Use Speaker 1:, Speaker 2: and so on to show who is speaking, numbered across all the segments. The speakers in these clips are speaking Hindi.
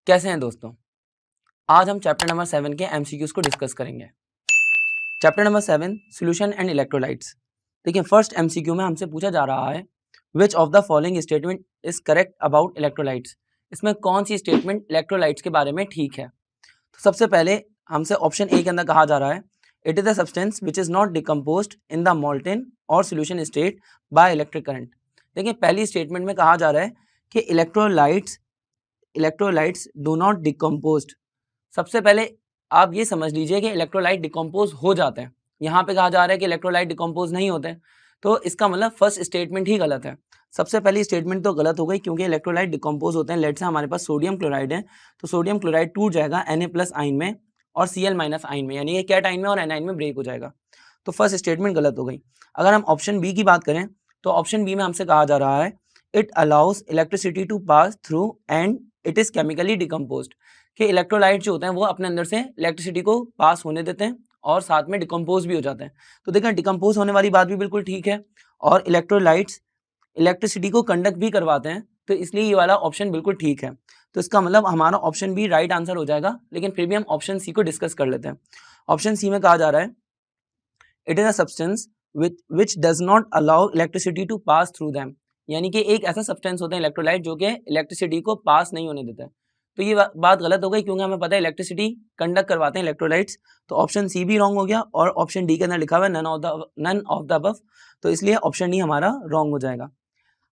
Speaker 1: कैसे हैं दोस्तों? आज हम चैप्टर नंबर 7 के एमसीक्यूज को डिस्कस करेंगे। Chapter number 7 solution and electrolytes. देखिए, फर्स्ट एमसीक्यू में हमसे पूछा जा रहा है which of the following statement is correct about electrolytes. इसमें कौन सी स्टेटमेंट इलेक्ट्रोलाइट्स के बारे में ठीक है? तो सबसे पहले हमसे ऑप्शन ए के अंदर कहा जा रहा है it is a substance which is not decomposed in the molten और solution state by electric current. देखिए, पहली स्टेटमेंट में कहा जा रहा है कि इलेक्ट्रोलाइट्स डू नॉट डिकम्पोज्ड। सबसे पहले आप ये समझ लीजिए कि इलेक्ट्रोलाइट डिकम्पोज हो जाते हैं। यहाँ पे कहा जा रहा है कि इलेक्ट्रोलाइट डिकम्पोज नहीं होते, तो इसका मतलब फर्स्ट स्टेटमेंट ही गलत है। सबसे पहली स्टेटमेंट तो गलत हो गई क्योंकि इलेक्ट्रोलाइट डिकम्पोज होते हैं। लेट से हमारे पास सोडियम क्लोराइड है, तो सोडियम क्लोराइड टूट जाएगा Na+ आयन में और Cl- आयन में, यानी कि कैट में और एनाइन में ब्रेक हो जाएगा। तो फर्स्ट स्टेटमेंट गलत हो गई। अगर हम ऑप्शन बी की बात करें तो ऑप्शन बी में हमसे कहा जा रहा है it allows electricity to pass through and it is chemically decomposed, कि इलेक्ट्रोलाइट जो होते हैं वो अपने अंदर से इलेक्ट्रिसिटी को पास होने देते हैं और साथ में डिकम्पोज भी हो जाते हैं। तो देखें, डिकम्पोज होने वाली बात भी बिल्कुल ठीक है और इलेक्ट्रोलाइट्स इलेक्ट्रिसिटी को कंडक्ट भी करवाते हैं, तो इसलिए ये वाला ऑप्शन बिल्कुल ठीक है। तो इसका मतलब हमारा ऑप्शन बी राइट आंसर हो जाएगा। लेकिन फिर भी हम ऑप्शन सी को डिस्कस कर लेते हैं। ऑप्शन सी में कहा जा रहा है it is a substance which does not allow electricity to pass through them, यानी कि एक ऐसा सब्सटेंस होता है इलेक्ट्रोलाइट जो कि इलेक्ट्रिसिटी को पास नहीं होने देता है। तो ये बात गलत हो गई क्योंकि हमें पता है इलेक्ट्रिसिटी कंडक्ट करवाते हैं इलेक्ट्रोलाइट्स। तो ऑप्शन सी भी रॉन्ग हो गया और ऑप्शन डी के अंदर लिखा हुआ है नन ऑफ द अबव, तो इसलिए ऑप्शन डी हमारा रॉन्ग हो जाएगा।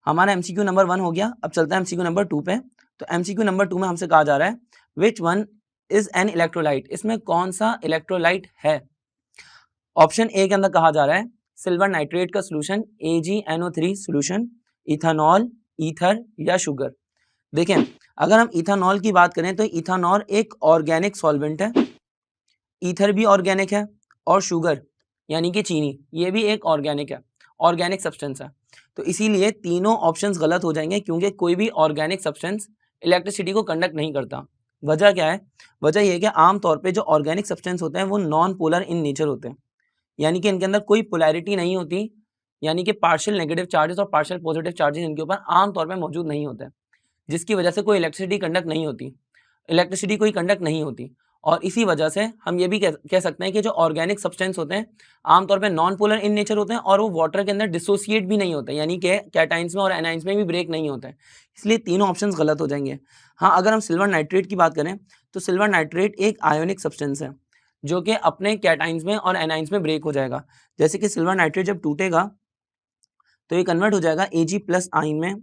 Speaker 1: हमारा एमसीक्यू नंबर 1 हो गया। अब चलता है एमसीक्यू नंबर 2 पे। तो एमसीक्यू नंबर 2 में हमसे कहा जा रहा है which one is an electrolyte, इसमें कौन सा इलेक्ट्रोलाइट है? ऑप्शन ए के अंदर कहा जा रहा है सिल्वर नाइट्रेट का solution AgNO3 solution, ethanol, ether या शुगर। देखें, अगर हम इथानॉल की बात करें तो इथानॉल एक ऑर्गेनिक सॉल्वेंट है, ईथर भी ऑर्गेनिक है और शुगर यानी कि चीनी ये भी एक ऑर्गेनिक है, ऑर्गेनिक सब्सटेंस है। तो इसीलिए तीनों ऑप्शंस गलत हो जाएंगे क्योंकि कोई भी ऑर्गेनिक सब्सटेंस इलेक्ट्रिसिटी को कंडक्ट नहीं करता। वजह क्या है? वजह यह है कि आमतौर पे जो ऑर्गेनिक सब्सटेंस होते हैं वो नॉन पोलर इन नेचर होते हैं, यानी कि इनके अंदर कोई पोलैरिटी नहीं होती, यानी कि पार्शियल नेगेटिव चार्जेस और पार्शियल पॉजिटिव चार्जेस इनके ऊपर आमतौर पर मौजूद नहीं होते, जिसकी वजह से कोई इलेक्ट्रिसिटी कंडक्ट नहीं होती, इलेक्ट्रिसिटी कोई कंडक्ट नहीं होती। और इसी वजह से हम ये भी कह सकते हैं कि जो ऑर्गेनिक सब्सटेंस होते हैं आमतौर पे नॉन पोलर इन नेचर होते हैं और वो वाटर के अंदर डिसोसिएट भी नहीं होते, यानी कि कैटाइंस में और एनाइंस में भी ब्रेक नहीं होते हैं। इसलिए तीनों ऑप्शंस गलत हो जाएंगे। हाँ, अगर हम सिल्वर नाइट्रेट की बात करें तो सिल्वर नाइट्रेट एक आयोनिक सब्सटेंस है जो कि अपने कैटाइंस में और एनाइंस में ब्रेक हो जाएगा। जैसे कि सिल्वर नाइट्रेट जब टूटेगा तो ये कन्वर्ट हो जाएगा Ag+ आयन में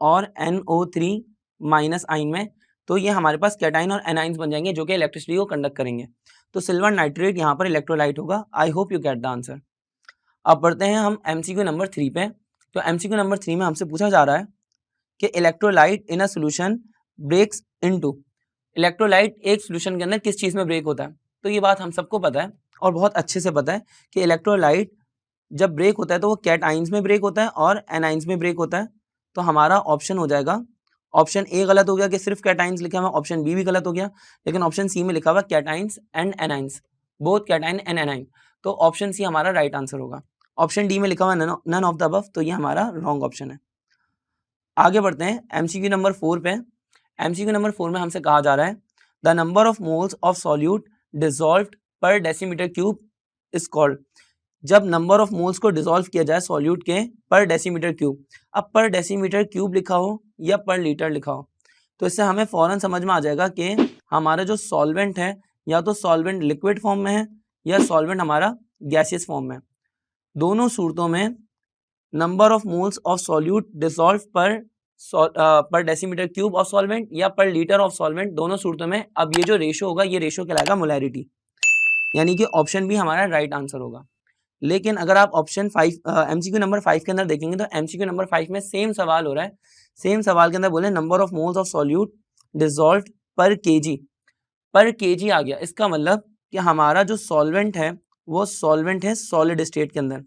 Speaker 1: और NO3- आयन में। तो ये हमारे पास कैटाइन और एनाइंस बन जाएंगे जो कि इलेक्ट्रिसिटी को कंडक्ट करेंगे। तो सिल्वर नाइट्रेट यहाँ पर इलेक्ट्रोलाइट होगा। आई hope you get the answer. अब बढ़ते हैं हम एमसीक्यू नंबर 3 पे। तो एमसीक्यू नंबर 3 में हमसे पूछा जा रहा है कि electrolyte in a solution breaks into. Electrolyte एक सोल्यूशन के अंदर किस चीज़ में ब्रेक होता है? तो ये बात हम सबको पता है और बहुत अच्छे से पता है कि इलेक्ट्रोलाइट जब ब्रेक होता है तो वो कैटाइंस में ब्रेक होता है और एनाइंस में ब्रेक होता है। तो हमारा ऑप्शन हो जाएगा ऑप्शन ए गलत हो गया कि सिर्फ कैटाइंस लिखा हुआ, ऑप्शन बी भी गलत हो गया, लेकिन ऑप्शन सी में लिखा हुआ cations and anions, both cation and A9. तो ऑप्शन सी हमारा राइट आंसर होगा। ऑप्शन डी में लिखा हुआ नन ऑफ द अबव, तो ये हमारा रॉन्ग ऑप्शन है। आगे बढ़ते हैं एमसीक्यू नंबर 4 पे। एमसीक्यू नंबर 4 में हमसे कहा जा रहा है the number of moles of solute dissolved पर डेसीमीटर क्यूब इज कॉल्ड। जब नंबर ऑफ मोल्स को डिसॉल्व किया जाए सॉल्यूट के पर डेसीमीटर क्यूब, अब पर डेसीमीटर क्यूब लिखा हो या पर लीटर लिखा हो तो इससे हमें फौरन समझ में आ जाएगा कि हमारा जो सॉल्वेंट है या तो सॉल्वेंट लिक्विड फॉर्म में है या सॉल्वेंट हमारा गैसियस फॉर्म में। दोनों सूरतों में number of moles of solute dissolve पर डेसीमीटर क्यूब ऑफ सॉल्वेंट या पर लीटर ऑफ सॉल्वेंट, दोनों सूरतों में अब ये जो रेशो होगा ये रेशो कहलाएगा मोलैरिटी, यानी कि ऑप्शन बी हमारा राइट आंसर होगा। लेकिन अगर आप ऑप्शन 5 एमसीक्यू नंबर 5 के अंदर देखेंगे तो एमसीक्यू नंबर 5 में सेम सवाल हो रहा है। सेम सवाल के अंदर बोले number of moles of solute dissolved पर केजी आ गया। इसका मतलब कि हमारा जो सॉल्वेंट है वो सॉल्वेंट है सॉलिड स्टेट के अंदर,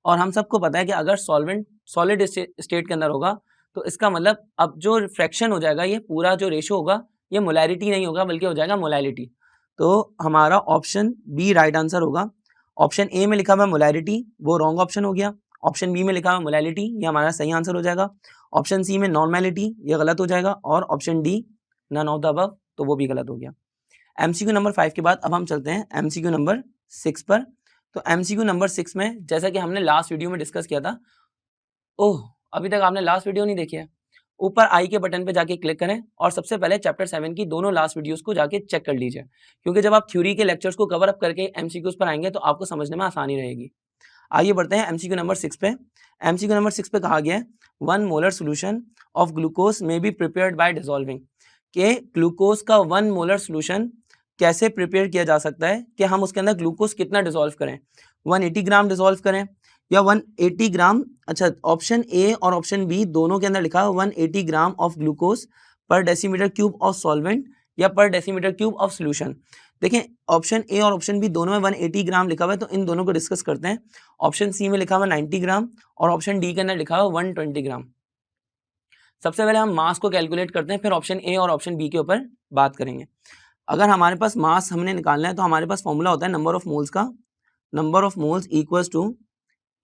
Speaker 1: और हम सबको पता है कि अगर सॉल्वेंट सॉलिड स्टेट के अंदर होगा तो इसका मतलब अब जो फ्रैक्शन हो जाएगा ये पूरा जो रेशो होगा ये मोलैरिटी नहीं होगा बल्कि हो जाएगा मोलैलिटी। तो हमारा ऑप्शन बी राइट आंसर होगा। ऑप्शन ए में लिखा हुआ मोलैरिटी वो रॉन्ग ऑप्शन हो गया। ऑप्शन बी में लिखा हुआ मोलैलिटी ये हमारा सही आंसर हो जाएगा। ऑप्शन सी में नॉर्मेलिटी ये गलत हो जाएगा और option D none of the above, तो वो भी गलत हो गया। एमसीक्यू नंबर 5 के बाद अब हम चलते हैं एमसीक्यू नंबर 6 पर। तो एमसीक्यू नंबर 6 में जैसा कि हमने लास्ट वीडियो में डिस्कस किया था, ओह अभी तक आपने लास्ट वीडियो नहीं देखी है, ऊपर आई के बटन पे जाके क्लिक करें और सबसे पहले चैप्टर 7 की दोनों लास्ट वीडियोस को जाके चेक कर लीजिए, क्योंकि जब आप थ्योरी के लेक्चर्स को कवर अप करके एमसीक्यूज पर आएंगे तो आपको समझने में आसानी रहेगी। आइए बढ़ते हैं एमसीक्यू नंबर 6 पे। एमसीक्यू नंबर 6 पे कहा गया है 1 molar solution of glucose may be prepared by dissolving, के ग्लूकोज का 1 मोलर सोल्यूशन कैसे प्रिपेयर किया जा सकता है, कि हम उसके अंदर ग्लूकोज कितना डिसॉल्व करें, 180 ग्राम डिसॉल्व करें या 180 ग्राम। अच्छा, ऑप्शन ए और ऑप्शन बी दोनों के अंदर लिखा है 180 ग्राम ऑफ ग्लूकोज पर डेसीमीटर क्यूब ऑफ सॉल्वेंट या पर डेसीमीटर क्यूब ऑफ सोल्यूशन। देखें ऑप्शन ए और ऑप्शन बी दोनों में 180 ग्राम लिखा हुआ है, तो इन दोनों को डिस्कस करते हैं। ऑप्शन सी में लिखा हुआ 90 ग्राम और ऑप्शन डी के अंदर लिखा हुआ 120 ग्राम। सबसे पहले हम मास को कैलकुलेट करते हैं, फिर ऑप्शन ए और ऑप्शन बी के ऊपर बात करेंगे। अगर हमारे पास मास हमने निकालना है तो हमारे पास फॉर्मूला होता है नंबर ऑफ मोल्स का, number of moles equals to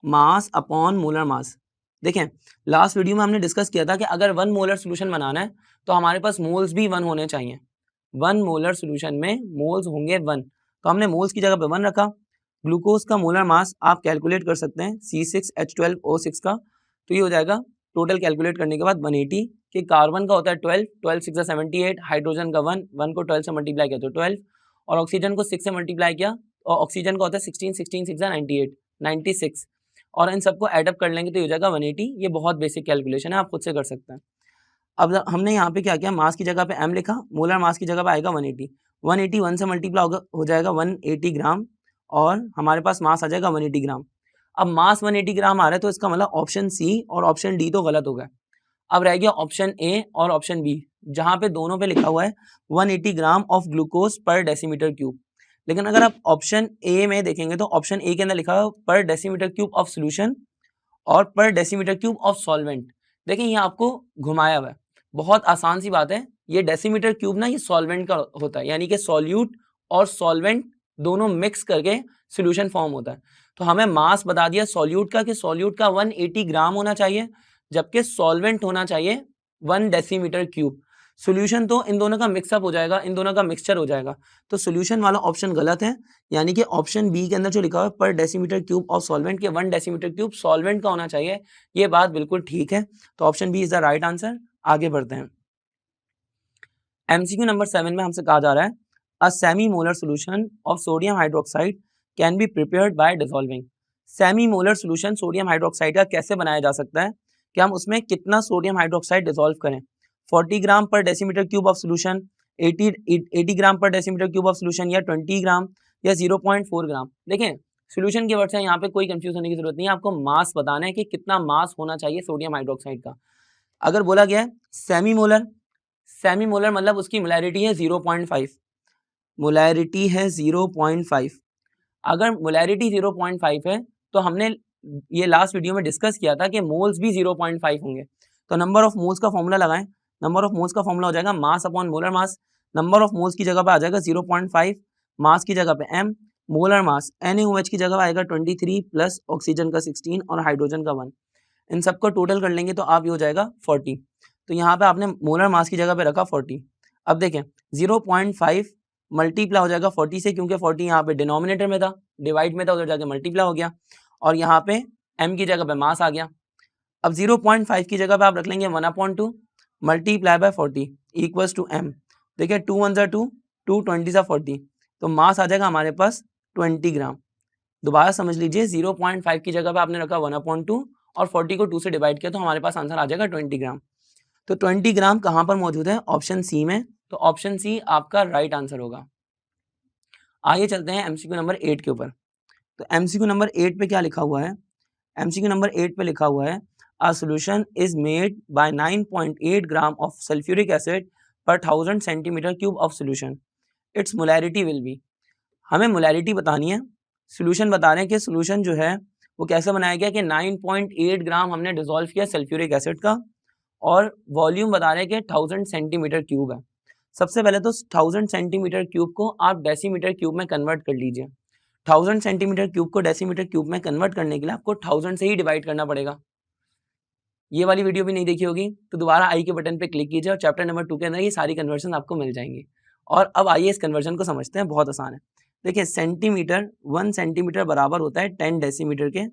Speaker 1: mass upon molar mass. देखें लास्ट वीडियो में हमने डिस्कस किया था कि अगर 1 मोलर सोल्यूशन बनाना है तो हमारे पास मोल्स भी 1 होने चाहिए। 1 मोलर सोल्यूशन में मोल्स होंगे 1, तो हमने मोल्स की जगह पे 1 रखा। ग्लूकोज का मोलर मास आप कैलकुलेट कर सकते हैं C6H12O6 का, तो ये हो जाएगा टोटल कैलकुलेट करने के बाद 180, कि कार्बन का होता है 12, 12 6 78, हाइड्रोजन का 1, 1 को 12 से मल्टीप्लाई किया तो 12, और ऑक्सीजन को 6 से मल्टीप्लाई किया और ऑक्सीजन का होता है 16, 16 6 98, 96, और इन सबको एडअप कर लेंगे तो ये हो जाएगा 180। ये बहुत बेसिक कैलकुलेशन है, आप खुद से कर सकते हैं। अब हमने यहाँ पे क्या किया, मास की जगह पे m लिखा, मोलर मास की जगह पे आएगा 180, 180 1 से मल्टीप्लाई हो जाएगा 180 ग्राम और हमारे पास मास आ जाएगा 180 ग्राम। अब मास 180 ग्राम आ रहा है तो इसका मतलब ऑप्शन सी और ऑप्शन डी तो गलत हो गया। अब रह गया ऑप्शन ए और ऑप्शन बी, जहाँ पे दोनों पे लिखा हुआ है 180 ग्राम ऑफ ग्लूकोज पर डेसीमीटर क्यूब। लेकिन अगर आप ऑप्शन ए में देखेंगे तो ऑप्शन ए के अंदर लिखा हुआ पर डेसीमीटर क्यूब ऑफ सोल्यूशन और पर डेसीमीटर क्यूब ऑफ सॉल्वेंट। देखिए ये आपको घुमाया हुआ है, बहुत आसान सी बात है। ये डेसीमीटर क्यूब ना ये सॉल्वेंट का होता है, यानी कि सॉल्यूट और सॉल्वेंट दोनों मिक्स करके सोल्यूशन फॉर्म होता है। तो हमें मास बता दिया सॉल्यूट का कि सॉल्यूट का 180 ग्राम होना चाहिए, जबकि सॉल्वेंट होना चाहिए 1 डेसीमीटर क्यूब। सोल्यूशन तो इन दोनों का मिक्सअप हो जाएगा, इन दोनों का मिक्सचर हो जाएगा, तो सोल्यूशन वाला ऑप्शन गलत है। यानी कि ऑप्शन बी के अंदर जो लिखा हुआ है पर डेसीमीटर क्यूब ऑफ सॉल्वेंट के 1 डेसीमीटर क्यूब सॉल्वेंट का होना चाहिए, ये बात बिल्कुल ठीक है। तो option B is the right answer. आगे बढ़ते हैं। एमसीक्यू नंबर 7 में हमसे कहा जा रहा है a semi molar solution of sodium hydroxide can be prepared by dissolving. Semi molar solution sodium hydroxide का कैसे बनाया जा सकता है, कि हम उसमें कितना सोडियम हाइड्रोक्साइड डिसॉल्व करें। 40 ग्राम पर डेसीमीटर क्यूब ऑफ सोल्यूशन, 80 ग्राम पर डेसीमीटर क्यूब ऑफ सोल्यूशन, या 20 ग्राम या 0.4 ग्राम। देखें सोल्यूशन की वर्ड से यहाँ पे कोई कंफ्यूज होने की जरूरत नहीं है, आपको मास बताना है कि कितना मास होना चाहिए सोडियम हाइड्रोक्साइड का। अगर बोला गया है सेमी मोलर, सेमी मोलर मतलब उसकी मोलैरिटी है 0.5, मोलैरिटी है 0.5। अगर मोलैरिटी 0.5 है तो हमने ये लास्ट वीडियो में डिस्कस किया था कि मोल्स भी 0.5 होंगे। तो नंबर ऑफ मोल्स का फॉर्मूला लगाएं, नंबर ऑफ मोल्स का फॉर्मूला हो जाएगा मास upon molar mass. Number of moles की जगह पे आ जाएगा 0.5, मास की जगह पे m, मोलर मास NaOH की जगह आएगा 23 प्लस ऑक्सीजन का 16 और हाइड्रोजन का 1। इन सबको टोटल कर लेंगे तो आप ये हो जाएगा 40। तो यहाँ पे आपने मोलर मास की जगह पे रखा 40। अब देखें 0.5 मल्टीप्लाई हो जाएगा 40 से, क्योंकि 40 यहाँ पे डिनोमिनेटर में था, डिवाइड में था, उधर जाके मल्टीप्लाई हो गया, और यहाँ पे m की जगह पे मास आ गया। अब 0.5 की जगह पे आप रख लेंगे 1/2 multiply by 40 equals to m। देखिए 2 1 ज़ा 2, 2 20 ज़ा 40, तो मास आ जाएगा हमारे पास 20 ग्राम। दोबारा समझ लीजिए 0.5 की जगह पे आपने रखा 1/2 और 40 को 2 से डिवाइड किया, तो हमारे पास आंसर आ जाएगा 20 ग्राम। तो 20 ग्राम कहाँ पर मौजूद है, ऑप्शन सी में, तो ऑप्शन सी आपका राइट आंसर होगा। आइए चलते हैं एमसीक्यू नंबर 8 के ऊपर। तो एमसीक्यू नंबर 8 पे क्या लिखा हुआ है, एमसीक्यू नंबर 8 पे लिखा हुआ है अ solution is made by 9.8 gram of sulphuric acid पर 1000 centimetre cube of solution, it's molarity will be. हमें मोलैरिटी बतानी है, सॉल्यूशन बता रहे हैं कि सॉल्यूशन जो है वो कैसे बनाया गया, कि 9.8 ग्राम हमने डिसॉल्व किया सल्फ्यूरिक एसिड का, और वॉल्यूम बता रहे हैं कि 1000 सेंटीमीटर क्यूब है। सबसे पहले तो 1000 सेंटीमीटर क्यूब को आप डेसीमीटर क्यूब में कन्वर्ट कर लीजिए। 1000 सेंटीमीटर क्यूब को डेसीमीटर क्यूब में कन्वर्ट करने के लिए आपको 1000 से ही डिवाइड करना पड़ेगा। ये वाली वीडियो भी नहीं देखी होगी तो दोबारा आई के बटन पे क्लिक कीजिए और चैप्टर नंबर 2 के अंदर ये सारी कन्वर्जन आपको मिल जाएंगी। और अब आइए इस कन्वर्जन को समझते हैं, बहुत आसान है। देखिए सेंटीमीटर, 1 सेंटीमीटर बराबर होता है 10 डेसीमीटर के।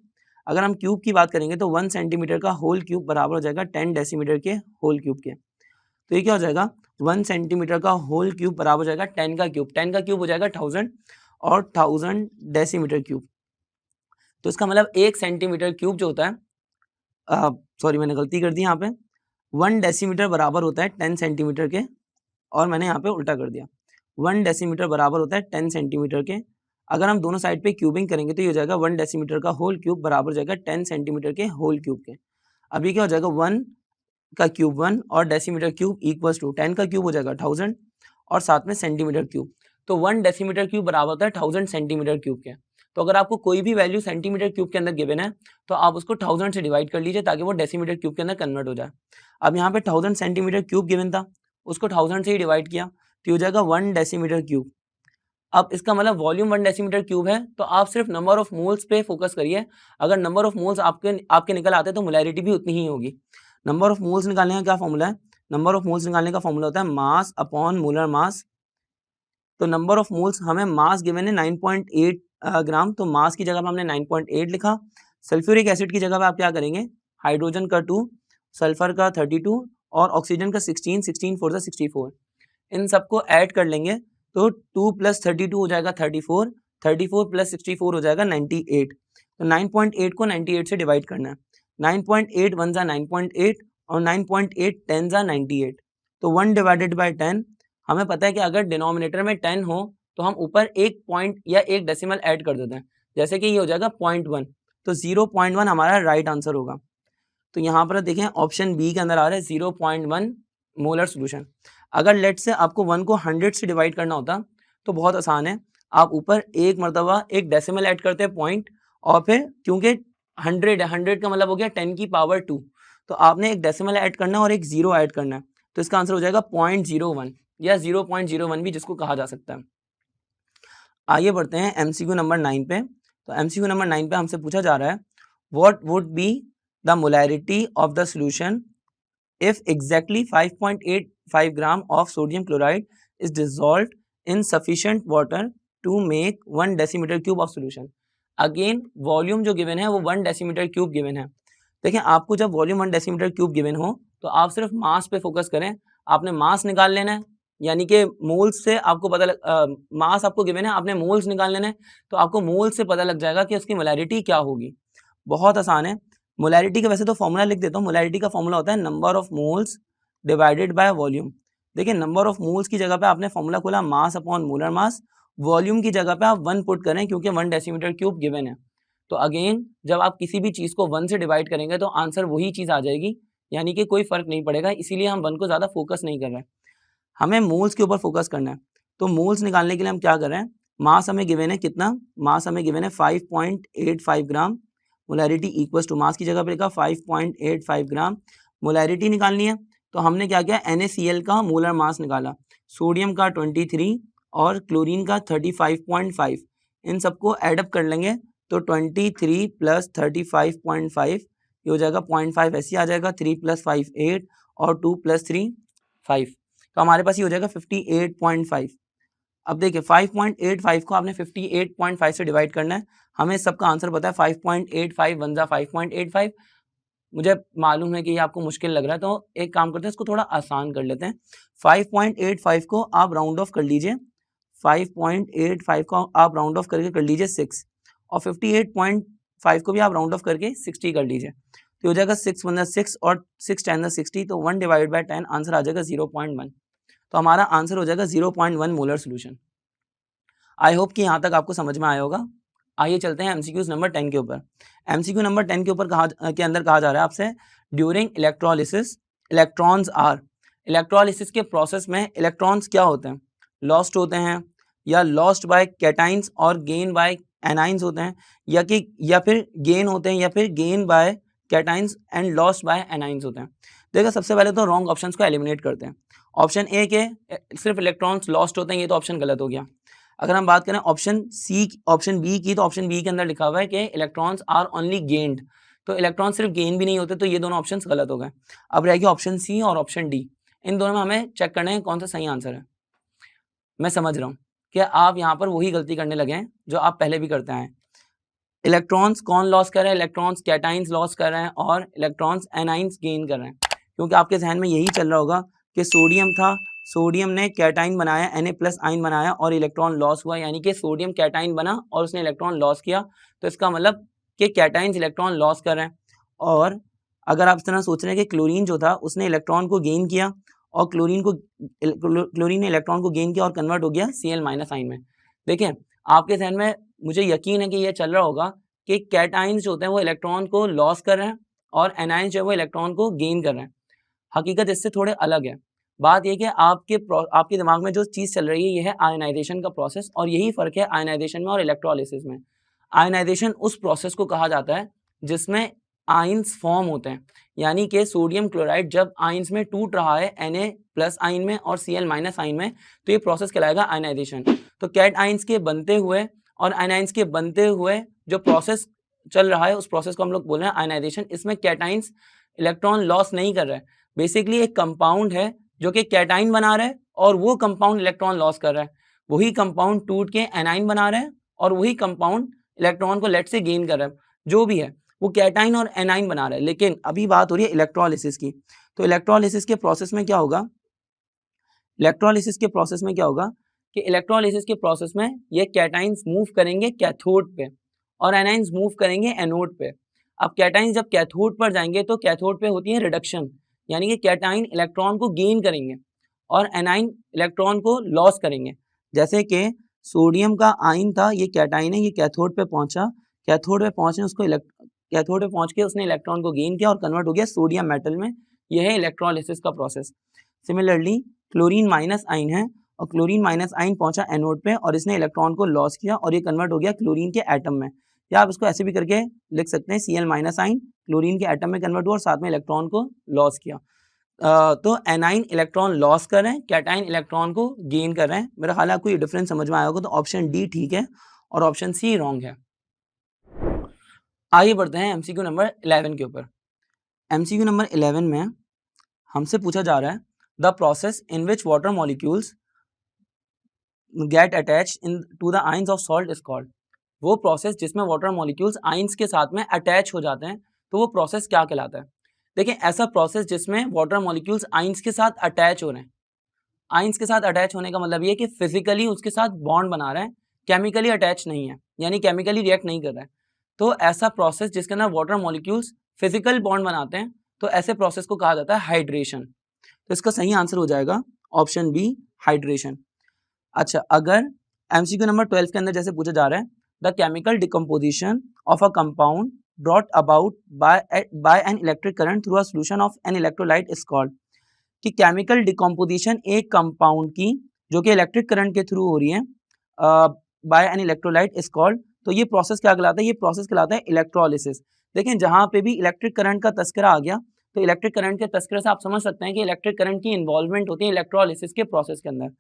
Speaker 1: अगर हम क्यूब की बात करेंगे तो 1 सेंटीमीटर का होल क्यूब बराबर हो जाएगा 10 डेसीमीटर के होल क्यूब के। तो ये क्या हो जाएगा, 1 सेंटीमीटर का होल क्यूब बराबर हो जाएगा 10 का क्यूब, 10 का क्यूब हो जाएगा 1000 और 1000 डेसीमीटर क्यूब। तो इसका मतलब 1 सेंटीमीटर क्यूब जो होता है, सॉरी मैंने गलती कर दी यहाँ पे, 1 डेसीमीटर बराबर होता है 10 सेंटीमीटर के, और मैंने यहाँ पे उल्टा कर दिया। 1 डेसीमीटर बराबर होता है 10 सेंटीमीटर के। अगर हम दोनों साइड पे क्यूबिंग करेंगे तो ये हो जाएगा 1 डेसीमीटर का होल क्यूब बराबर हो जाएगा 10 सेंटीमीटर के होल क्यूब के। अभी क्या हो जाएगा, 1 का क्यूब 1 और डेसीमीटर क्यूब इक्वल्स टू 10 का क्यूब हो जाएगा 1000 और साथ में सेंटीमीटर क्यूब। तो 1 डेसीमीटर क्यूब बराबर होता है 1000 सेंटीमीटर क्यूब के। तो अगर आपको कोई भी वैल्यू सेंटीमीटर क्यूब के अंदर गिवन है तो आप उसको 1000 से डिवाइड कर लीजिए ताकि वो डेसीमीटर क्यूब के अंदर कन्वर्ट हो जाए। अब यहाँ पे 1000 सेंटीमीटर क्यूब गिवन था, उसको 1000 से ही डिवाइड किया तो हो जाएगा 1 डेसीमीटर क्यूब। अब इसका मतलब वॉल्यूम 1 डेसीमीटर क्यूब है तो आप सिर्फ नंबर ऑफ मोल्स पे फोकस करिए। अगर नंबर ऑफ मोल्स आपके निकल आते हैं तो मोलैरिटी भी उतनी ही होगी। नंबर ऑफ मोल्स निकालने का क्या फॉर्मूला है, नंबर ऑफ मोल्स निकालने का फॉर्मूला होता है मास अपॉन मोलर मास। तो नंबर ऑफ मोल्स हमें मास गिवन है 9.8 ग्राम, तो मास की जगह पे हमने 9.8 लिखा। सल्फ्यूरिक एसिड की जगह पे आप क्या करेंगे, हाइड्रोजन का 2, सल्फर का 32 और ऑक्सीजन का 16, 16 4 64, इन सबको ऐड कर लेंगे तो 2 + 32 हो जाएगा 34, 34 + 64 हो जाएगा 98। तो 9.8 को 98 से डिवाइड करना है। 9.8 1 जा 9.8 और 9.8 10 जा 98। तो 1 डिवाइडेड बाय 10, हमें पता है कि अगर डिनोमिनेटर में 10 हो तो हम ऊपर एक पॉइंट या एक डेसिमल ऐड कर देते हैं, जैसे कि ये हो जाएगा 0.1, तो 0.1 हमारा राइट आंसर होगा। तो यहाँ पर देखें ऑप्शन बी के अंदर आ रहा है 0.1 मोलर सोल्यूशन। अगर लेट से आपको 1 को 100 से डिवाइड करना होता तो बहुत आसान है, आप ऊपर एक मरतबा एक डेसिमल ऐड करते हैं पॉइंट, और फिर क्योंकि 100 है, 100 का मतलब हो गया 10 की पावर 2, तो आपने एक डेसिमल ऐड करना है और एक जीरो ऐड करना है, तो इसका आंसर हो जाएगा 0.01 या 0.01 भी जिसको कहा जा सकता है। आइए बढ़ते हैं एमसीक्यू नंबर 9 पे। तो एमसीक्यू नंबर 9 पे हमसे पूछा जा रहा है what would be the molarity of the solution if exactly 5.85 gram of sodium chloride is dissolved in sufficient water to make 1 decimeter cube of solution। Again volume जो गिवन है वो 1 डेसीमीटर क्यूब गिवन है। देखिए आपको जब वॉल्यूम 1 डेसीमीटर क्यूब गिवन हो तो आप सिर्फ मास पे फोकस करें, आपने मास निकाल लेना है, यानी कि मोल्स से आपको पता लग मास आपको गिवन है, आपने मोल्स निकाल लेना है, तो आपको मोल्स से पता लग जाएगा कि उसकी मोलैरिटी क्या होगी। बहुत आसान है। मोलैरिटी का वैसे तो फॉर्मूला लिख देता हूँ, मोलैरिटी का फॉर्मूला होता है number of moles divided by volume. देखिए नंबर ऑफ मोल्स की जगह पे आपने फॉर्मूला खोला मास अपॉन मोलर मास, वॉल्यूम की जगह पे आप 1 पुट करें क्योंकि 1 डेसीमीटर क्यूब गिवन है। तो अगेन जब आप किसी भी चीज़ को 1 से डिवाइड करेंगे तो आंसर वही चीज़ आ जाएगी, यानी कि कोई फर्क नहीं पड़ेगा, इसीलिए हम 1 को ज़्यादा फोकस नहीं कर रहे हैं, हमें मोल्स के ऊपर फोकस करना है। तो मोल्स निकालने के लिए हम क्या कर रहे हैं, मास हमें गिवन है कितना, मास हमें गिवन है 5.85 ग्राम, मोलैरिटी इक्वल्स टू मास की जगह पे लिखा 5.85 ग्राम, मोलैरिटी निकालनी है तो हमने क्या किया NaCl का मोलर मास निकाला, सोडियम का 23 और क्लोरीन का 35.5, इन सबको एडअप कर लेंगे तो 23 + 35.5 ये हो जाएगा 0.5, ऐसे आ जाएगा 3 + 5 8 और 2 + 3 5, तो हमारे पास ये हो जाएगा 58.5। अब देखिए 5.85 को आपने 58.5 से डिवाइड करना है, हमें सबका आंसर पता है 5.85 1 जा 5.85। मुझे मालूम है कि ये आपको मुश्किल लग रहा है तो एक काम करते हैं इसको थोड़ा आसान कर लेते हैं। 5.85 को आप राउंड ऑफ कर लीजिए, 5.85 को आप राउंड ऑफ करके कर लीजिए 6 और 58.5 को भी आप राउंड ऑफ करके 60 कर लीजिए, तो हो जाएगा 6 1 6 और 6 10 60, तो 1 डिवाइड बाय 10 आंसर आ जाएगा 0.1। तो हमारा आंसर हो जाएगा 0.1 मोलर सोल्यूशन। आई होप कि यहाँ तक आपको समझ में आया होगा। आइए चलते हैं एमसीक्यूज नंबर 10 के ऊपर। एमसीक्यू नंबर 10 के ऊपर के अंदर कहा जा रहा है आपसे during electrolysis electrons are, electrolysis के प्रोसेस में इलेक्ट्रॉन्स क्या होते हैं, लॉस्ट होते हैं या लॉस्ट बाय कैटाइंस और गेन बाय एनाइंस होते हैं, या फिर गेन होते हैं या फिर gain by cations and lost by anions होते हैं। देखो सबसे पहले तो रॉन्ग ऑप्शंस को एलिमिनेट करते हैं। ऑप्शन ए के सिर्फ इलेक्ट्रॉन्स लॉस्ट होते हैं, ये तो ऑप्शन गलत हो गया। अगर हम बात करें ऑप्शन बी की, तो ऑप्शन बी के अंदर लिखा हुआ है कि इलेक्ट्रॉन्स आर ओनली गेन्ड, तो इलेक्ट्रॉन सिर्फ गेन भी नहीं होते, तो ये दोनों ऑप्शंस गलत हो गए। अब रह गया ऑप्शन सी और ऑप्शन डी। इन दोनों में हमें चेक करना है कौन सा सही आंसर है। मैं समझ रहा हूँ कि आप यहाँ पर वही गलती करने लगे हैं जो आप पहले भी करते हैं। इलेक्ट्रॉन्स कौन लॉस कर रहे हैं? इलेक्ट्रॉन्स कैटाइंस लॉस कर रहे हैं और इलेक्ट्रॉन्स एनाइंस गेन कर रहे हैं, क्योंकि आपके जहन में यही चल रहा होगा कि सोडियम था, सोडियम ने कैटाइन बनाया, Na+ आयन बनाया और इलेक्ट्रॉन लॉस हुआ, यानी कि सोडियम कैटाइन बना और उसने इलेक्ट्रॉन लॉस किया, तो इसका मतलब कि कैटाइंस इलेक्ट्रॉन लॉस कर रहे हैं। और अगर आप इस तरह सोच रहे हैं कि क्लोरीन जो था उसने इलेक्ट्रॉन को गेन किया और क्लोरीन ने इलेक्ट्रॉन को गेन किया और कन्वर्ट हो गया Cl- आयन में। देखिए आपके जहन में मुझे यकीन है कि यह चल रहा होगा कि कैटाइंस जो होते हैं वो इलेक्ट्रॉन को लॉस कर रहे हैं और एनाइंस जो है वो इलेक्ट्रॉन को गेन कर रहे हैं। हकीकत इससे थोड़े अलग है। बात यह कि आपके दिमाग में जो चीज़ चल रही है ये है आयनाइजेशन का प्रोसेस, और यही फ़र्क है आयनाइजेशन में और इलेक्ट्रोलिसिस में। आयनाइजेशन उस प्रोसेस को कहा जाता है जिसमें आयंस फॉर्म होते हैं, यानी कि सोडियम क्लोराइड जब आयंस में टूट रहा है Na+ आयन में और Cl- आयन में, तो ये प्रोसेस कहलाएगा आयनाइजेशन। तो कैट आयंस के बनते हुए और आयनाइंस के बनते हुए जो प्रोसेस चल रहा है उस प्रोसेस को हम लोग बोल रहे हैं आयनाइजेशन। इसमें कैटाइंस इलेक्ट्रॉन लॉस नहीं कर रहा है, बेसिकली एक कंपाउंड है जो कि कैटाइन बना रहा है और वो कंपाउंड इलेक्ट्रॉन लॉस कर रहा है। वही कंपाउंड टूट के एनाइन बना रहा है और वही कंपाउंड इलेक्ट्रॉन को लेट से गेन कर रहा है। जो भी है वो कैटाइन और एनाइन बना रहा है। लेकिन अभी बात हो रही है इलेक्ट्रोलिसिस की। तो इलेक्ट्रोलिसिस के प्रोसेस में क्या होगा? इलेक्ट्रोलिसिस के प्रोसेस में क्या होगा कि इलेक्ट्रोलिसिस के प्रोसेस में ये कैटाइंस मूव करेंगे कैथोड पे और एनाइंस मूव करेंगे एनोड पे। अब कैटाइंस जब कैथोड पर जाएंगे तो कैथोड पे होती है रिडक्शन, यानी कि कैटाइन इलेक्ट्रॉन को गेन करेंगे और एनाइन इलेक्ट्रॉन को लॉस करेंगे। जैसे कि सोडियम का आयन था, ये कैटाइन है, ये कैथोड पे पहुंचा, कैथोड पे पहुंचने उसको कैथोड पे पहुंच के उसने इलेक्ट्रॉन को गेन किया और कन्वर्ट हो गया सोडियम मेटल में। यह है इलेक्ट्रोलिसिस का process. Similarly chlorine minus ion है और क्लोरीन माइनस आयन पहुंचा एनोड पे और इसने इलेक्ट्रॉन को लॉस किया और ये कन्वर्ट हो गया क्लोरीन के एटम में। या आप इसको ऐसे भी करके लिख सकते हैं, Cl- आयन क्लोरीन के एटम में कन्वर्ट हुआ और साथ में इलेक्ट्रॉन को लॉस किया। तो एनाइन इलेक्ट्रॉन लॉस कर रहे हैं, कैटाइन इलेक्ट्रॉन को गेन कर रहे हैं। मेरा ख्याल है आपको ये डिफरेंस समझ में आया होगा। तो ऑप्शन डी ठीक है और ऑप्शन सी रॉन्ग है। आगे बढ़ते हैं एमसीक्यू नंबर 11 के ऊपर। एमसीक्यू नंबर 11 में हमसे पूछा जा रहा है the process in which water molecules get attach in to the ions of salt is called. वो प्रोसेस जिसमें वाटर मॉलिक्यूल्स आयंस के साथ में अटैच हो जाते हैं, तो वो प्रोसेस क्या कहलाता है? देखिए ऐसा प्रोसेस जिसमें वाटर मॉलिक्यूल्स आयंस के साथ अटैच हो रहे हैं। आयंस के साथ अटैच होने का मतलब ये कि फिजिकली उसके साथ बॉन्ड बना रहे हैं, केमिकली अटैच नहीं है, यानी केमिकली रिएक्ट नहीं कर रहा है। तो ऐसा प्रोसेस जिसके अंदर वाटर मॉलिक्यूल्स फिजिकल बॉन्ड बनाते हैं, तो ऐसे प्रोसेस को कहा जाता है हाइड्रेशन। तो इसका सही आंसर हो जाएगा ऑप्शन बी, हाइड्रेशन। अच्छा, अगर एमसीक्यू नंबर 12 के अंदर जैसे पूछा जा रहा है the chemical decomposition of a compound brought about by an electric current through a solution of N electrolyte is called, कि केमिकल डिकम्पोजिशन एक कंपाउंड की जो कि इलेक्ट्रिक करंट के थ्रू हो रही है by an electrolyte is called, तो ये प्रोसेस क्या कहलाता है? ये प्रोसेस कहलाता है इलेक्ट्रोलिसिस। देखें जहां पे भी इलेक्ट्रिक करंट का तस्करा आ गया, तो इलेक्ट्रिक करंट के तस्करे से आप समझ सकते हैं कि इलेक्ट्रिक करंट की इन्वॉल्वमेंट होती है इलेक्ट्रोलिसिस के प्रोसेस के अंदर।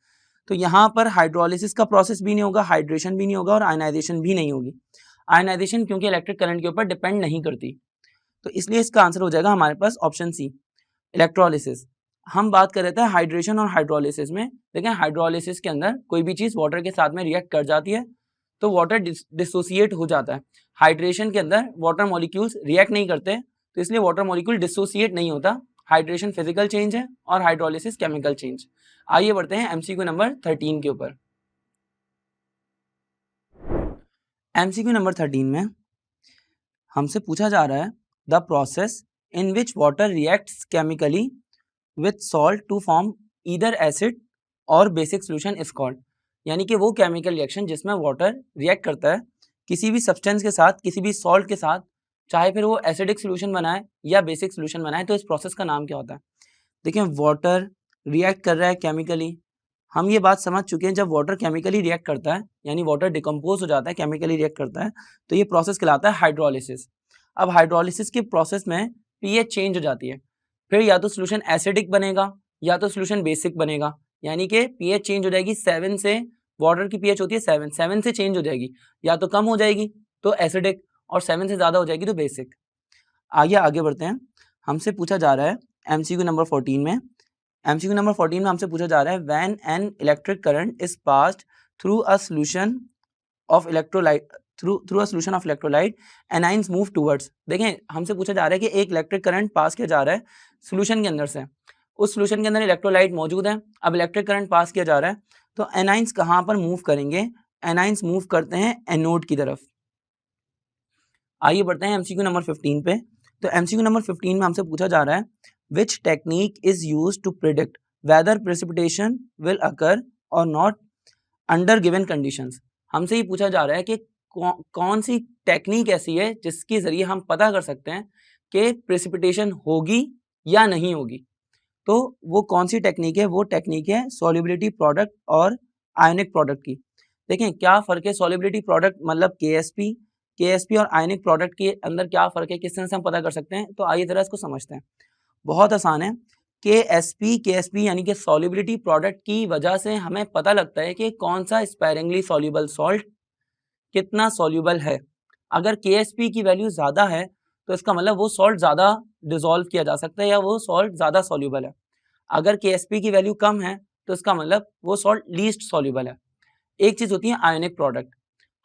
Speaker 1: तो यहाँ पर हाइड्रोलिसिस का प्रोसेस भी नहीं होगा, हाइड्रेशन भी नहीं होगा और आयनाइजेशन भी नहीं होगी। आयनाइजेशन क्योंकि इलेक्ट्रिक करंट के ऊपर डिपेंड नहीं करती, तो इसलिए इसका आंसर हो जाएगा हमारे पास ऑप्शन सी, इलेक्ट्रोलिसिस। हम बात कर रहे थे हाइड्रेशन और हाइड्रोलिसिस में। देखें हाइड्रोलिसिस के अंदर कोई भी चीज़ वाटर के साथ में रिएक्ट कर जाती है तो वाटर डिसोसिएट हो जाता है। हाइड्रेशन के अंदर वाटर मॉलिक्यूल्स रिएक्ट नहीं करते, तो इसलिए वाटर मॉलिक्यूल डिसोसिएट नहीं होता। हाइड्रेशन फिजिकल चेंज है और हाइड्रोलिसिस केमिकल चेंज। आइए बढ़ते हैं एमसीक्यू नंबर 13 के ऊपर। एमसीक्यू नंबर 13 में हमसे पूछा जा रहा है the process in which water reacts chemically with salt to form either acid और बेसिक सोल्यूशन इज कॉल्ड, यानी कि वो केमिकल रिएक्शन जिसमें वाटर रिएक्ट करता है किसी भी सब्सटेंस के साथ, किसी भी सॉल्ट के साथ, चाहे फिर वो एसिडिक सोल्यूशन बनाए या बेसिक सोल्यूशन बनाए, तो इस प्रोसेस का नाम क्या होता है? देखिए वाटर रिएक्ट कर रहा है केमिकली, हम ये बात समझ चुके हैं जब वाटर केमिकली रिएक्ट करता है यानी वाटर डिकम्पोज हो जाता है, केमिकली रिएक्ट करता है, तो ये प्रोसेस कहलाता है हाइड्रोलिसिस। अब हाइड्रोलिसिस के प्रोसेस में पीएच चेंज हो जाती है, फिर या तो सोल्यूशन एसिडिक बनेगा या तो सोल्यूशन बेसिक बनेगा, यानी कि पीएच चेंज हो जाएगी 7 से, वाटर की पीएच होती है 7 से चेंज हो जाएगी, या तो कम हो जाएगी तो एसिडिक और 7 से ज़्यादा हो जाएगी तो बेसिक। आइए आगे बढ़ते हैं। हमसे पूछा जा रहा है एमसीक्यू नंबर 14 में, एमसीक्यू नंबर 14 में हमसे पूछा जा रहा है when an electric current is passed through a solution of electrolyte through a solution of electrolyte anions move towards. देखें, हमसे पूछा जा रहा है कि एक इलेक्ट्रिक करंट पास किया जा रहा है सॉल्यूशन के अंदर से, उस सॉल्यूशन के अंदर इलेक्ट्रोलाइट मौजूद है, अब इलेक्ट्रिक करंट पास किया जा रहा है, तो एनाइंस कहाँ पर मूव करेंगे? एनाइंस मूव करते हैं एनोड की तरफ। आइए बढ़ते हैं एमसीक्यू नंबर 15 पे। तो एमसीक्यू नंबर 15 में हमसे पूछा जा रहा है which technique is used to predict whether precipitation will occur और नॉट अंडर गिवन कंडीशंस। हमसे ये पूछा जा रहा है कि कौन सी टेक्निक ऐसी है जिसके जरिए हम पता कर सकते हैं कि प्रेसिपिटेशन होगी या नहीं होगी। तो वो कौन सी टेक्निक है? वो टेक्निक है सॉल्युबिलिटी प्रोडक्ट और आयनिक प्रोडक्ट की। देखें क्या फ़र्क है सॉल्युबिलिटी प्रोडक्ट मतलब केएसपी और आयनिक प्रोडक्ट के अंदर क्या फ़र्क है, किस तरह से हम पता कर सकते हैं? तो आइए ज़रा इसको समझते हैं। बहुत आसान है। केएसपी यानी कि सॉल्युबिलिटी प्रोडक्ट की वजह से हमें पता लगता है कि कौन सा स्पेरिंगली सॉल्युबल सॉल्ट कितना सॉल्युबल है। अगर केएसपी की वैल्यू ज़्यादा है तो इसका मतलब वो सॉल्ट ज़्यादा डिसॉल्व किया जा सकता है या वो सॉल्ट ज़्यादा सॉल्युबल है। अगर केएसपी की वैल्यू कम है तो इसका मतलब वो सॉल्ट लीस्ट सॉल्युबल है। एक चीज़ होती है आयोनिक प्रोडक्ट।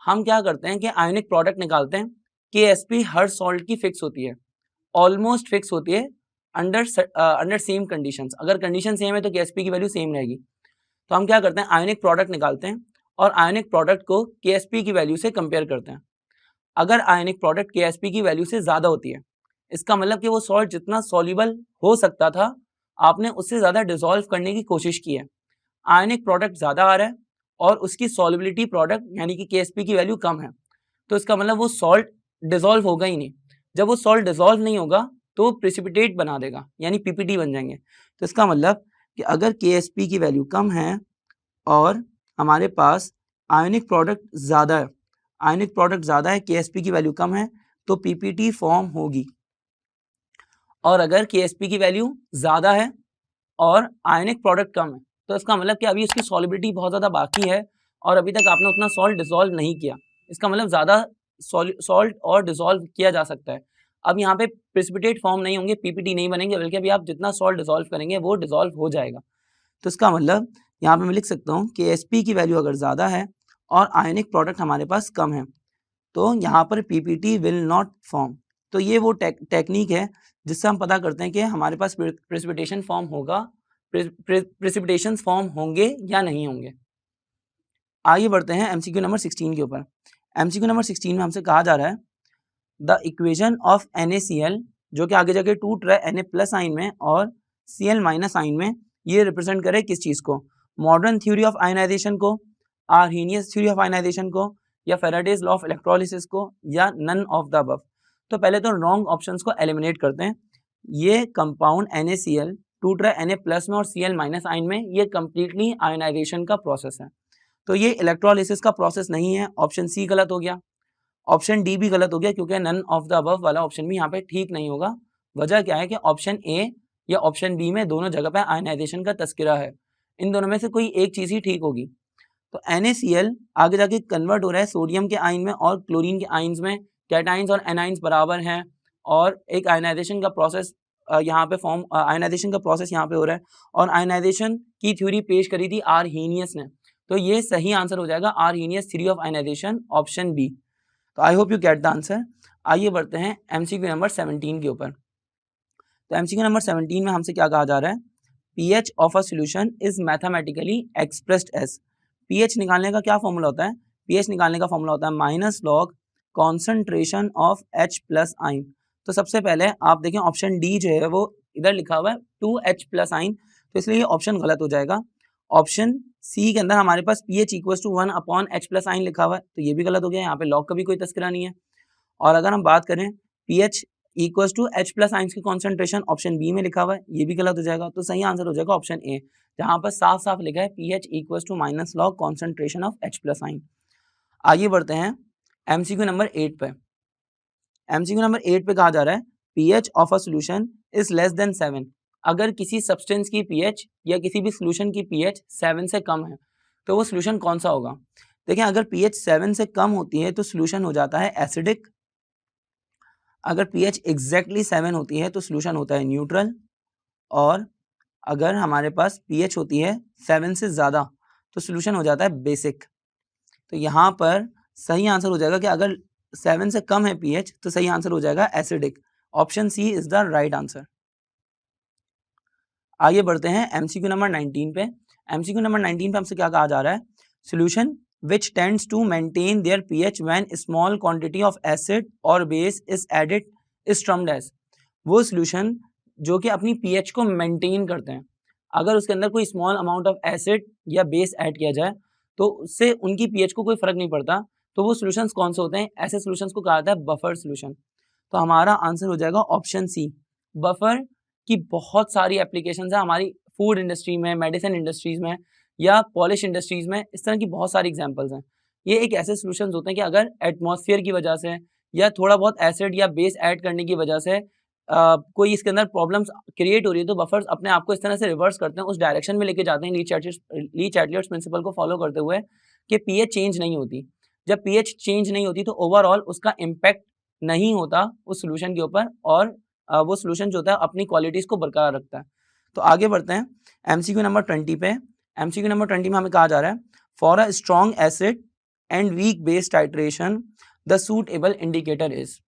Speaker 1: हम क्या करते हैं कि आयोनिक प्रोडक्ट निकालते हैं। केएसपी हर सॉल्ट की फिक्स होती है, ऑलमोस्ट फिक्स होती है अंडर सेम कंडीशंस। अगर कंडीशन सेम है तो केएसपी की वैल्यू सेम रहेगी। तो हम क्या करते हैं आयोनिक प्रोडक्ट निकालते हैं और आयोनिक प्रोडक्ट को केएसपी की वैल्यू से कंपेयर करते हैं। अगर आयोनिक प्रोडक्ट केएसपी की वैल्यू से ज़्यादा होती है, इसका मतलब कि वो सॉल्ट जितना सॉल्युबल हो सकता था आपने उससे ज़्यादा डिसॉल्व करने की कोशिश की है। आयनिक प्रोडक्ट ज़्यादा आ रहा है और उसकी सॉल्युबिलिटी प्रोडक्ट यानी कि केएसपी की वैल्यू कम है, तो इसका मतलब वो सॉल्ट डिसॉल्व होगा ही नहीं। जब वो सॉल्ट डिसॉल्व नहीं होगा तो वो प्रेसिपिटेट बना देगा यानी पीपीटी बन जाएंगे। तो इसका मतलब कि अगर केएसपी की वैल्यू कम है और हमारे पास आयनिक प्रोडक्ट ज़्यादा है, आयनिक प्रोडक्ट ज़्यादा है, केएसपी की वैल्यू कम है, तो पीपीटी फॉर्म होगी। और अगर केएसपी की वैल्यू ज़्यादा है और आयनिक प्रोडक्ट कम है, तो इसका मतलब कि अभी उसकी सॉल्युबिलिटी बहुत ज़्यादा बाकी है और अभी तक आपने उतना सॉल्ट डिसॉल्व नहीं किया। इसका मतलब ज़्यादा सॉल्ट और डिसॉल्व किया जा सकता है। अब यहाँ पे प्रेसिपिटेट फॉर्म नहीं होंगे, पीपीटी नहीं बनेंगे, बल्कि अभी आप जितना सॉल्ट डिसॉल्व करेंगे वो डिसॉल्व हो जाएगा। तो इसका मतलब यहाँ पे मैं लिख सकता हूँ कि एसपी की वैल्यू अगर ज़्यादा है और आयनिक प्रोडक्ट हमारे पास कम है तो यहाँ पर पीपीटी विल नॉट फॉर्म। तो ये वो टेक्निक है जिससे हम पता करते हैं कि हमारे पास प्रेसिपिटेशन फॉर्म होगा, प्रेसिपिटेशंस फॉर्म होंगे या नहीं होंगे। आइए बढ़ते हैं एमसीक्यू नंबर 16 के ऊपर। एमसीक्यू नंबर 16 में हमसे कहा जा रहा है द इक्वेशन ऑफ NaCl जो कि आगे जाके टूट रहा है Na प्लस आइन में और Cl माइनस आइन में, ये रिप्रेजेंट करे किस चीज़ को? मॉडर्न थ्योरी ऑफ आयनाइजेशन को, आर्हीनियस थ्योरी ऑफ आयनाइजेशन को, या फेराडेज लॉ ऑफ इलेक्ट्रोलिसिस को, या नन ऑफ द अबव। तो पहले तो रॉन्ग ऑप्शंस को एलिमिनेट करते हैं। ये कंपाउंड NaCl टूट रहा है Na प्लस में और Cl माइनस आइन में, ये कंप्लीटली आयनाइजेशन का प्रोसेस है। तो ये इलेक्ट्रोलिसिस का प्रोसेस नहीं है। ऑप्शन सी गलत हो गया, ऑप्शन डी भी गलत हो गया क्योंकि नन ऑफ द अबव वाला ऑप्शन भी यहाँ पे ठीक नहीं होगा। वजह क्या है कि ऑप्शन ए या ऑप्शन बी में दोनों जगह पे आयनाइजेशन का तस्करा है, इन दोनों में से कोई एक चीज़ ही ठीक होगी। तो NaCl आगे जाके कन्वर्ट हो रहा है सोडियम के आयन में और क्लोरीन के आयन्स में, कैटाइंस और एनाइंस बराबर हैं और एक आयनाइजेशन का प्रोसेस यहाँ पे आयनाइजेशन का प्रोसेस यहाँ पे हो रहा है और आयनाइजेशन की थ्योरी पेश करी थी आर्हीनियस ने। तो ये सही आंसर हो जाएगा Arrhenius theory of ionisation, option B. तो I hope you get the answer. आइए बढ़ते हैं एमसीक्यू नंबर 17 के ऊपर। तो एमसीक्यू नंबर 17 में हमसे क्या कहा जा रहा है? PH of a solution is mathematically expressed as. PH निकालने का क्या फॉर्मूला होता है? पीएच निकालने का फॉर्मूला होता है minus log concentration of H plus आइन। तो सबसे पहले आप देखें ऑप्शन डी जो है वो इधर लिखा हुआ है 2H प्लस आइन, तो इसलिए ये ऑप्शन गलत हो जाएगा। ऑप्शन सी के अंदर हमारे पास P H equal to 1 upon H plus ion लिखा हुआ है, तो ये भी गलत हो गया। यहाँ पे लॉग का भी कोई तस्करा नहीं है। और अगर हम बात करें P H equal to H plus ions की कॉन्सेंट्रेशन ऑप्शन बी में लिखा हुआ है, ये भी गलत हो जाएगा। तो सही आंसर हो जाएगा ऑप्शन ए, जहाँ पर साफ साफ लिखा है P H equal to minus log concentration of H plus ion. आइए बढ़ते हैं एमसीक्यू नंबर 8 पे। एमसीक्यू नंबर 8 पे कहा जा रहा है pH of a solution is less than 7। अगर किसी सब्सटेंस की पीएच या किसी भी सॉल्यूशन की पीएच 7 से कम है तो वो सॉल्यूशन कौन सा होगा? देखिए अगर पीएच 7 से कम होती है तो सॉल्यूशन हो जाता है एसिडिक। अगर pH एग्जैक्टली 7 होती है तो सोल्यूशन होता है न्यूट्रल, और अगर हमारे पास pH होती है 7 से ज़्यादा तो सोल्यूशन हो जाता है बेसिक। तो यहाँ पर सही आंसर हो जाएगा कि अगर 7 से कम है pH तो सही आंसर हो जाएगा acidic. Option C is the right answer. आगे बढ़ते हैं एमसीक्यू नंबर 19 पे। एमसीक्यू नंबर 19 पे हमसे क्या कहा जा रहा है, solution which tends to maintain their pH when small quantity of acid or base is added is termed as। वो सोल्यूशन जो कि अपनी pH को मेंटेन करते हैं, अगर उसके अंदर कोई स्मॉल अमाउंट ऑफ एसिड या बेस ऐड किया जाए तो उससे उनकी pH को कोई फर्क नहीं पड़ता, तो वो सोल्यूशंस कौन से होते हैं, ऐसे सोल्यूशंस को कहा जाता है बफर सोल्यूशन। तो हमारा आंसर हो जाएगा ऑप्शन सी। बफर की बहुत सारी एप्लीकेशंस है हमारी फूड इंडस्ट्री में, मेडिसिन इंडस्ट्रीज में या पॉलिश इंडस्ट्रीज में, इस तरह की बहुत सारी एग्जांपल्स हैं। ये एक ऐसे सॉल्यूशंस होते हैं कि अगर एटमॉस्फेयर की वजह से या थोड़ा बहुत एसिड या बेस ऐड करने की वजह से कोई इसके अंदर प्रॉब्लम्स क्रिएट हो रही है, तो बफर्स अपने आप को इस तरह से रिवर्स करते हैं, उस डायरेक्शन में लेके जाते हैं ली चैटलियर्स प्रिंसिपल को फॉलो करते हुए कि पीएच चेंज नहीं होती। जब पीएच चेंज नहीं होती तो ओवरऑल उसका इम्पैक्ट नहीं होता उस सोल्यूशन के ऊपर, और वो सोल्यूशन जो होता है अपनी क्वालिटीज को बरकरार रखता है। तो आगे बढ़ते हैं एमसीक्यू नंबर 20 पे। एमसीक्यू नंबर 20 में हमें कहा जा रहा है for a strong acid and weak base titration the suitable indicator is.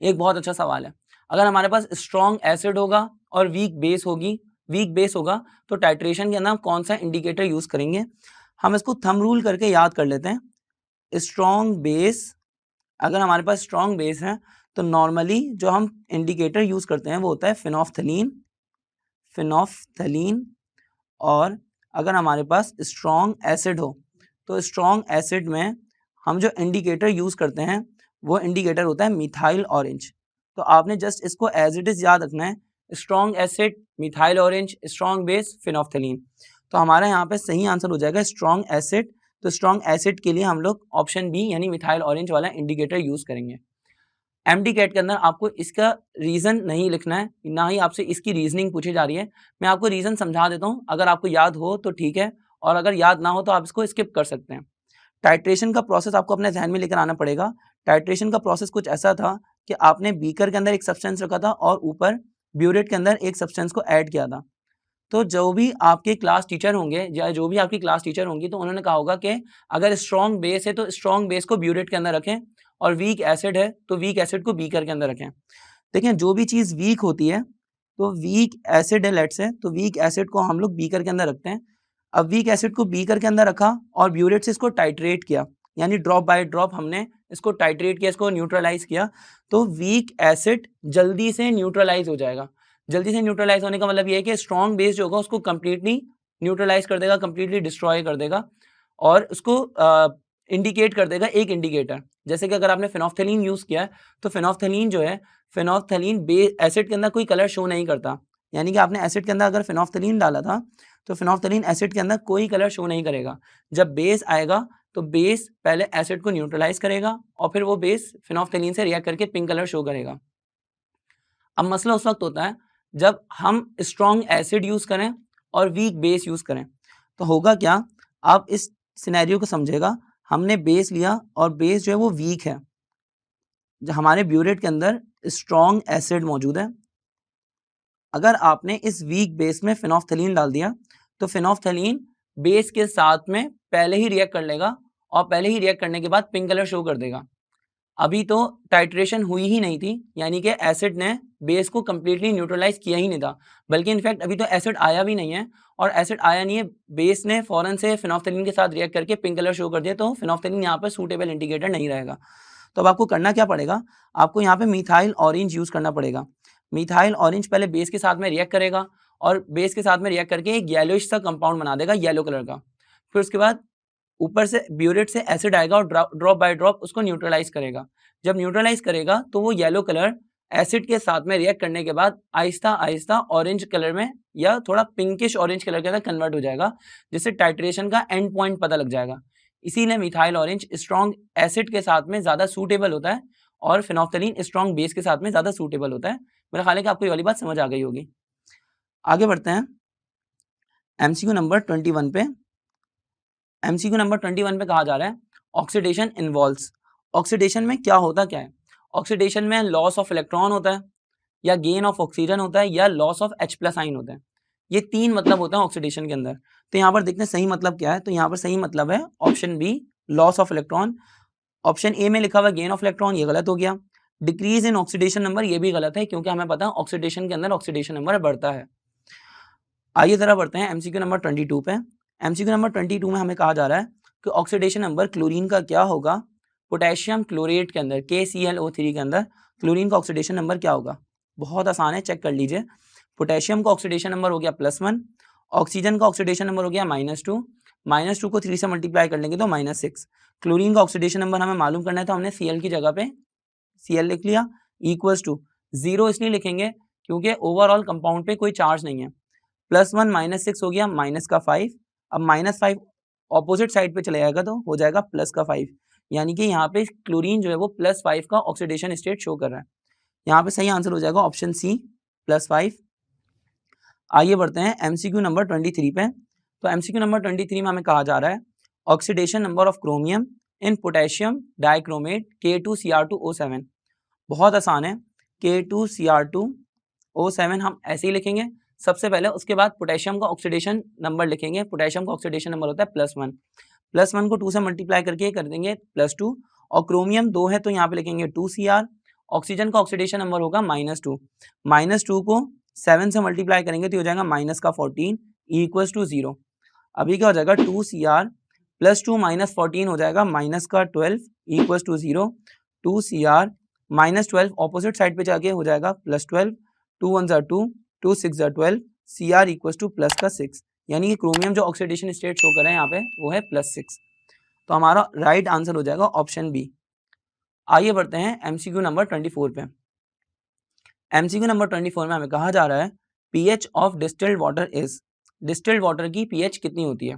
Speaker 1: एक बहुत अच्छा सवाल है। अगर हमारे पास स्ट्रॉन्ग एसिड होगा और वीक बेस होगा तो टाइट्रेशन के अंदर हम कौन सा इंडिकेटर यूज करेंगे। हम इसको थंब रूल करके याद कर लेते हैं। स्ट्रॉन्ग बेस, अगर हमारे पास स्ट्रॉन्ग बेस है तो नॉर्मली जो हम इंडिकेटर यूज करते हैं वो होता है फिनोफ्थलीन। और अगर हमारे पास स्ट्रॉन्ग एसिड हो तो स्ट्रॉन्ग एसिड में हम जो इंडिकेटर यूज करते हैं वो इंडिकेटर होता है मिथाइल ऑरेंज। तो आपने जस्ट इसको एज इट इज याद रखना है, strong acid methyl orange, strong base phenolphthalein. तो हमारा यहाँ पे सही आंसर हो जाएगा स्ट्रॉन्ग एसिड। तो स्ट्रॉन्ग एसिड के लिए हम लोग ऑप्शन बी यानी मिथाइल ऑरेंज वाला इंडिकेटर यूज करेंगे। एमडी कैट के अंदर आपको इसका रीजन नहीं लिखना है, ना ही आपसे इसकी रीजनिंग पूछी जा रही है। मैं आपको रीजन समझा देता हूँ, अगर आपको याद हो तो ठीक है, और अगर याद ना हो तो आप इसको स्किप कर सकते हैं। टाइट्रेशन का प्रोसेस आपको अपने ध्यान में लेकर आना पड़ेगा। टाइट्रेशन का प्रोसेस कुछ ऐसा था कि आपने बीकर के अंदर एक सब्सटेंस रखा था और ऊपर ब्यूरेट के अंदर एक सब्सटेंस को ऐड किया था। तो जो भी आपके क्लास टीचर होंगे या जो भी आपकी क्लास टीचर होंगी तो उन्होंने कहा होगा कि अगर स्ट्रॉन्ग बेस है तो स्ट्रॉन्ग बेस को ब्यूरेट के अंदर रखें, और वीक एसिड है तो वीक एसिड को बीकर के अंदर रखें। देखें, जो भी चीज़ वीक होती है तो वीक एसिड है लेट्स से, तो वीक एसिड को हम लोग बीकर के अंदर रखते हैं। अब वीक एसिड को बीकर के अंदर रखा और ब्यूरेट से इसको टाइट्रेट किया, यानी ड्रॉप बाय ड्रॉप हमने इसको टाइट्रेट किया, इसको न्यूट्रलाइज किया, तो वीक एसिड जल्दी से न्यूट्रलाइज हो जाएगा। जल्दी से न्यूट्रलाइज होने का मतलब ये है कि स्ट्रॉन्ग बेस जो होगा उसको कंप्लीटली न्यूट्रलाइज कर देगा, कंप्लीटली डिस्ट्रॉय कर देगा, और उसको इंडिकेट कर देगा एक इंडिकेटर। जैसे कि अगर आपने फिनोफ्थलीन यूज किया है तो फिनोफ्थलीन जो है, फिनोफ्थलीन बेस एसिड के अंदर कोई कलर शो नहीं करता, यानी कि आपने एसिड के अंदर अगर फिनोफ्थलीन डाला था तो फिनोफ्थलीन एसिड के अंदर कोई कलर शो नहीं करेगा। जब बेस आएगा तो बेस पहले एसिड को न्यूट्रलाइज करेगा और फिर वो बेस फिनोफ्थलीन से रिएक्ट करके पिंक कलर शो करेगा। अब मसला उस वक्त होता है जब हम स्ट्रॉन्ग एसिड यूज करें और वीक बेस यूज करें, तो होगा क्या, आप इस सिनेरियो को समझेगा। हमने बेस लिया और बेस जो है वो वीक है, जो हमारे ब्यूरेट के अंदर स्ट्रॉन्ग एसिड मौजूद है। अगर आपने इस वीक बेस में फिनोफ्थलीन डाल दिया तो फिनोफ्थलीन बेस के साथ में पहले ही रिएक्ट कर लेगा, और पहले ही रिएक्ट करने के बाद पिंक कलर शो कर देगा। अभी तो टाइट्रेशन हुई ही नहीं थी, यानी कि एसिड ने बेस को कंप्लीटली न्यूट्रलाइज किया ही नहीं था, बल्कि इनफैक्ट अभी तो एसिड आया भी नहीं है, और एसिड आया नहीं है, बेस ने फौरन से फिनोफ्थलीन के साथ रिएक्ट करके पिंक कलर शो कर दिया, तो फिनोफ्थलीन यहाँ पर सूटेबल इंडिकेटर नहीं रहेगा। तो अब आपको करना क्या पड़ेगा, आपको यहाँ पे मिथाइल ऑरेंज यूज करना पड़ेगा। मिथाइल ऑरेंज पहले बेस के साथ में रिएक्ट करेगा और बेस के साथ में रिएक्ट करके एक येलोइश सा कंपाउंड बना देगा येलो कलर का। फिर उसके बाद ऊपर से ब्यूरेट से एसिड आएगा और ड्रॉप बाय ड्रॉप उसको न्यूट्रलाइज करेगा। जब न्यूट्रलाइज करेगा तो वो येलो कलर एसिड के साथ में रिएक्ट करने के बाद आहिस्ता आहिस्ता ऑरेंज कलर में या थोड़ा पिंकिश ऑरेंज कलर के अंदर कन्वर्ट हो जाएगा, जिससे टाइट्रेशन का एंड पॉइंट पता लग जाएगा। इसीलिए मिथाइल ऑरेंज स्ट्रॉन्ग एसिड के साथ में ज्यादा सूटेबल होता है और फिनोफ्थलीन स्ट्रॉन्ग बेस के साथ में ज्यादा सूटेबल होता है। मेरा ख्याल है कि आपको ये वाली बात समझ आ गई होगी। आगे बढ़ते हैं एमसीक्यू नंबर 21 पे। एमसीक्यू नंबर 21 पे कहा जा रहा है ऑक्सीडेशन इन्वॉल्व्स। ऑक्सीडेशन में क्या होता क्या है? ऑक्सीडेशन में लॉस ऑफ इलेक्ट्रॉन होता है, या गेन ऑफ ऑक्सीजन होता है, या लॉस ऑफ H+ आयन होता है। ये 3 मतलब होते हैं ऑक्सीडेशन के अंदर। तो यहाँ पर देखते हैं सही मतलब क्या है। तो यहाँ पर सही मतलब है option B, loss of electron. Option A में लिखा हुआ गेन ऑफ इलेक्ट्रॉन, ये गलत हो गया। डिक्रीज इन ऑक्सीडेशन नंबर, ये भी गलत है, क्योंकि हमें पता है ऑक्सीडेशन के अंदर ऑक्सीडेशन नंबर बढ़ता है। आइए जरा बढ़ते हैं एमसीक्यू नंबर 22 पे। एमसीक्यू नंबर 22 में हमें कहा जा रहा है कि ऑक्सीडेशन नंबर क्लोरीन का क्या होगा पोटेशियम क्लोरेट के अंदर, KClO3 के अंदर क्लोरीन का ऑक्सीडेशन नंबर क्या होगा। बहुत आसान है, चेक कर लीजिए। पोटेशियम का ऑक्सीडेशन नंबर हो गया +1, ऑक्सीजन का ऑक्सीडेशन नंबर हो गया -2, -2 को 3 से मल्टीप्लाई कर लेंगे तो -6। क्लोरीन का ऑक्सीडेशन नंबर हमें मालूम करना है, तो हमने Cl की जगह पे Cl लिख लिया, इक्वल्स टू 0 इसलिए लिखेंगे क्योंकि ओवरऑल कंपाउंड पे कोई चार्ज नहीं है। +1 -6 हो गया -5। अब -5 ऑपोजिट साइड पे चले जाएगा तो हो जाएगा +5, यानी कि यहाँ पे क्लोरीन जो है वो +5 का ऑक्सीडेशन स्टेट शो कर रहा है। यहाँ पे सही आंसर हो जाएगा ऑप्शन सी, +5। आइए बढ़ते हैं एमसीक्यू नंबर 23 पे। तो एमसीक्यू नंबर 23 में हमें कहा जा रहा है oxidation number of chromium in potassium dichromate K2Cr2O7। बहुत आसान है, K2Cr2O7 हम ऐसे ही लिखेंगे सबसे पहले, उसके बाद पोटेशियम का ऑक्सीडेशन नंबर लिखेंगे। पोटेशियम का ऑक्सीडेशन नंबर होता है +1, +1 को 2 से मल्टीप्लाई करके कर देंगे +2, और क्रोमियम 2 है तो यहाँ पे लिखेंगे 2Cr। ऑक्सीजन का ऑक्सीडेशन नंबर होगा -2, -2 को 7 से मल्टीप्लाई करेंगे तो हो जाएगा -14 इक्वल्स टू 0। अभी क्या हो जाएगा 2Cr +2 -14 हो जाएगा -12 equals to 0। 2Cr -12 opposite side पे जाके हो जाएगा +12, 2 1 2, 2 6 12, Cr इक्वल्स टू +6, यानी कि क्रोमियम जो ऑक्सीडेशन स्टेट शो कर रहे हैं यहाँ पे वो है +6। तो हमारा राइट आंसर हो जाएगा ऑप्शन बी। आइए बढ़ते हैं एमसीक्यू नंबर 24 पे। एमसीक्यू नंबर 24 में हमें कहा जा रहा है pH of distilled water is, distilled water की पीएच कितनी होती है।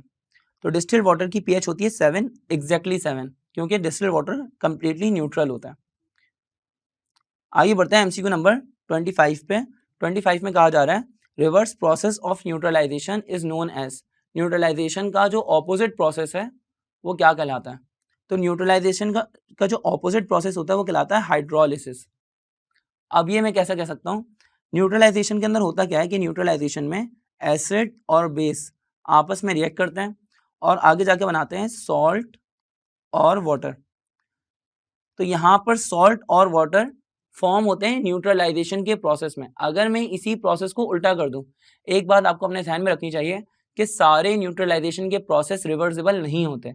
Speaker 1: तो डिस्टिल्ड वाटर की पीएच होती है 7, एग्जैक्टली 7, क्योंकि डिस्टिल्ड वाटर कंप्लीटली न्यूट्रल होता है। आइए बढ़ते हैं एमसीक्यू नंबर 25 पे। 25 में कहा जा रहा है reverse process of neutralisation is known as, neutralisation का जो ऑपोजिट प्रोसेस है वो क्या कहलाता है। तो न्यूट्रलाइजेशन का जो ऑपोजिट प्रोसेस होता है वो कहलाता है हाइड्रोलिसिस। अब ये मैं कैसा कह सकता हूँ, न्यूट्रलाइजेशन के अंदर होता क्या है कि न्यूट्रलाइजेशन में एसिड और बेस आपस में रिएक्ट करते हैं और आगे जाके बनाते हैं सॉल्ट और वाटर। तो यहाँ पर सॉल्ट और वाटर फॉर्म होते हैं न्यूट्रलाइजेशन के प्रोसेस में। अगर मैं इसी प्रोसेस को उल्टा कर दूं, एक बात आपको अपने ध्यान में रखनी चाहिए कि सारे न्यूट्रलाइजेशन के प्रोसेस रिवर्सिबल नहीं होते,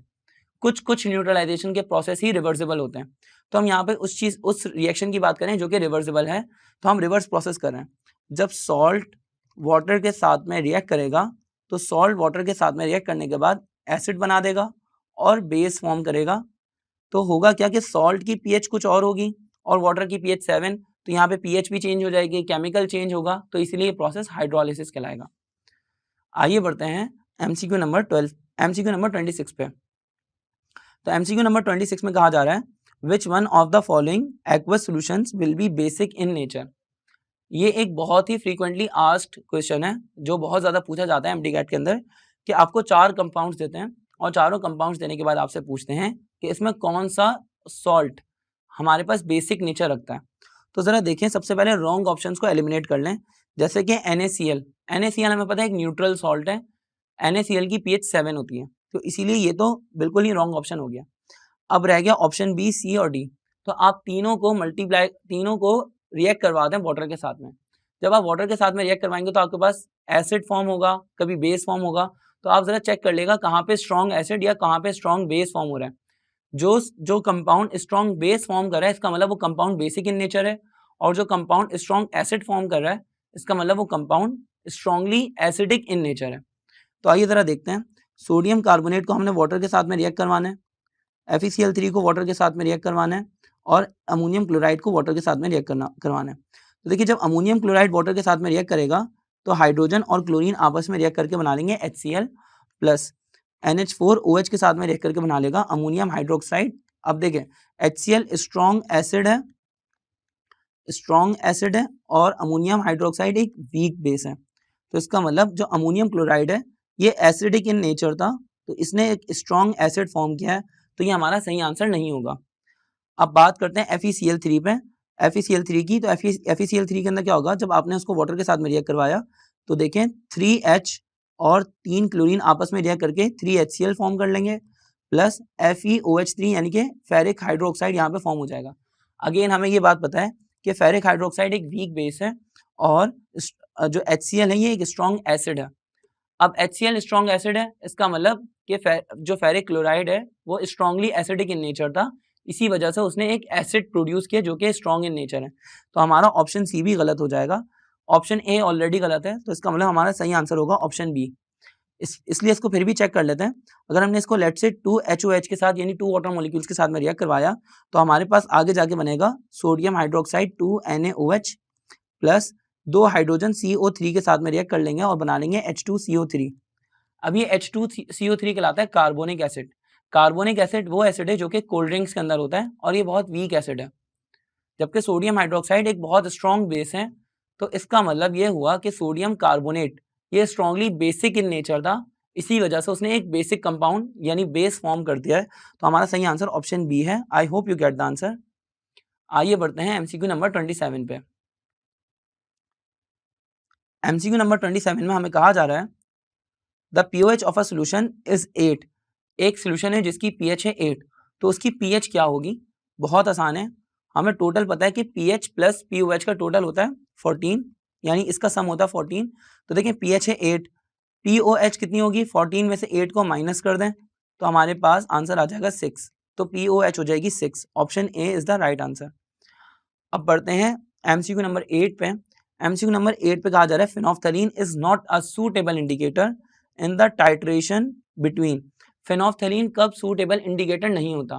Speaker 1: कुछ कुछ न्यूट्रलाइजेशन के प्रोसेस ही रिवर्सिबल होते हैं। तो हम यहाँ पे उस रिएक्शन की बात करें जो कि रिवर्सिबल है, तो हम रिवर्स प्रोसेस कर रहे हैं। जब सॉल्ट वाटर के साथ में रिएक्ट करेगा तो सॉल्ट वाटर के साथ में रिएक्ट करने के बाद एसिड बना देगा और बेस फॉर्म करेगा। तो होगा क्या कि सॉल्ट की पीएच कुछ और होगी और वाटर की पीएच 7, तो यहाँ पे पीएच भी चेंज हो जाएगी, केमिकल चेंज होगा, तो इसलिए प्रोसेस हाइड्रोलिसिस कहलाएगा। आइए बढ़ते हैं एमसीक्यू नंबर 26 पे। तो एमसीक्यू नंबर 26 में कहा जा रहा है which one of the following aqueous solutions will be basic in nature. ये एक बहुत ही फ्रीक्वेंटली आस्क्ड क्वेश्चन है जो बहुत ज़्यादा पूछा जाता है एमटीकैट के अंदर, कि आपको 4 कंपाउंड्स देते हैं और चारों कंपाउंड्स देने के बाद आपसे पूछते हैं कि इसमें कौन सा सॉल्ट हमारे पास बेसिक नेचर रखता है। तो ज़रा देखें, सबसे पहले रॉन्ग ऑप्शंस को एलिमिनेट कर लें, जैसे कि NaCl। NaCl हमें पता है एक न्यूट्रल सॉल्ट है, NaCl की pH 7 होती है, तो इसीलिए ये तो बिल्कुल ही रॉन्ग ऑप्शन हो गया। अब रह गया ऑप्शन बी, सी और डी। तो आप तीनों को रिएक्ट करवा दें वाटर के साथ में। जब आप वाटर के साथ में रिएक्ट करवाएंगे तो आपके पास एसिड फॉर्म होगा, कभी बेस फॉर्म होगा। तो आप जरा चेक कर लेगा कहाँ पे स्ट्रॉन्ग एसिड या कहाँ पे स्ट्रॉन्ग बेस फॉर्म हो रहा है। जो कंपाउंड स्ट्रॉन्ग बेस फॉर्म कर रहा है इसका मतलब वो कंपाउंड बेसिक इन नेचर है, और जो कंपाउंड स्ट्रॉन्ग एसिड फॉर्म कर रहा है इसका मतलब वो compound strongly acidic in nature है। तो आइए जरा देखते हैं, सोडियम कार्बोनेट को हमने वाटर के साथ में रिएक्ट करवाना है, FeCl3 को वाटर के साथ में रिएक्ट करवाना है, और अमोनियम क्लोराइड को वाटर के साथ में रिएक्ट करवाना है। तो देखिए, जब अमोनियम क्लोराइड वाटर के साथ में रिएक्ट करेगा तो हाइड्रोजन और क्लोरीन आपस में रिएक्ट करके बना लेंगे HCl प्लस, NH4OH के साथ में रिएक्ट करके बना लेगा अमोनियम हाइड्रोक्साइड। अब देखें, HCl स्ट्रॉन्ग एसिड है और अमोनियम हाइड्रोक्साइड एक वीक बेस है। तो इसका मतलब जो अमोनियम क्लोराइड है ये एसिडिक इन नेचर था, तो इसने एक स्ट्रॉन्ग एसिड फॉर्म किया है, तो ये हमारा सही आंसर नहीं होगा। अब बात करते हैं FeCl3 पे। FeCl3 की, तो FeCl3 के अंदर क्या होगा, जब आपने उसको वाटर के साथ में रिएक्ट करवाया तो देखें 3H और 3 क्लोरीन आपस में रिएक्ट करके 3HCl फॉर्म कर लेंगे प्लस FeOH3 यानी कि फेरिक हाइड्रोक्साइड यहाँ पे फॉर्म हो जाएगा। अगेन हमें ये बात पता है कि फेरिक हाइड्रोक्साइड एक वीक बेस है और जो HCl है ये एक स्ट्रॉन्ग एसिड है। अब HCl स्ट्रॉन्ग एसिड है, इसका मतलब कि जो फेरिक क्लोराइड है वो स्ट्रॉन्गली एसिडिक इन नेचर था, इसी वजह से उसने एक एसिड प्रोड्यूस किया जो कि स्ट्रॉन्ग इन नेचर है। तो हमारा ऑप्शन सी भी गलत हो जाएगा। ऑप्शन ए ऑलरेडी गलत है, तो इसका मतलब हमारा सही आंसर होगा ऑप्शन बी। इसलिए इसको फिर भी चेक कर लेते हैं। अगर हमने इसको लेट से 2HOH के साथ यानी 2 वाटर मॉलिक्यूल्स के साथ में रिएक्ट करवाया तो हमारे पास आगे जाके बनेगा sodium hydroxide 2NaOH plus 2 hydrogen CO3 के साथ में रिएक्ट कर लेंगे और बना लेंगे H2CO3। अब ये H2CO3 कहलाता है कार्बोनिक एसिड। कार्बोनिक एसिड वो एसिड है जो कि कोल्ड ड्रिंक्स के अंदर होता है और ये बहुत वीक एसिड है, जबकि सोडियम हाइड्रोक्साइड एक बहुत स्ट्रॉन्ग बेस है। तो इसका मतलब ये हुआ कि सोडियम कार्बोनेट ये स्ट्रॉन्गली बेसिक इन नेचर था, इसी वजह से उसने एक बेसिक कंपाउंड यानी बेस फॉर्म कर दिया है। तो हमारा सही आंसर ऑप्शन बी है। आई hope you get the answer. आइए बढ़ते हैं MCQ नंबर 27 पे। MCQ नंबर 27 में हमें कहा जा रहा है the pH of a solution is 8। एक सोल्यूशन है जिसकी pH है 8, तो उसकी pH क्या होगी? बहुत आसान है, हमें टोटल पता है कि pH प्लस POH का टोटल होता है 14, यानी इसका सम होता है 14। तो देखिए pH है 8, POH कितनी होगी? 14 में से 8 को माइनस कर दें तो हमारे पास आंसर आ जाएगा 6, तो POH हो जाएगी 6। Option A is the right answer. अब बढ़ते हैं MCQ नंबर 8 पे। MCQ नंबर 8 पे कहा जा रहा है phenolphthalein is not a suitable indicator in the titration between. Phenolphthalein कब सूटेबल इंडिकेटर नहीं होता?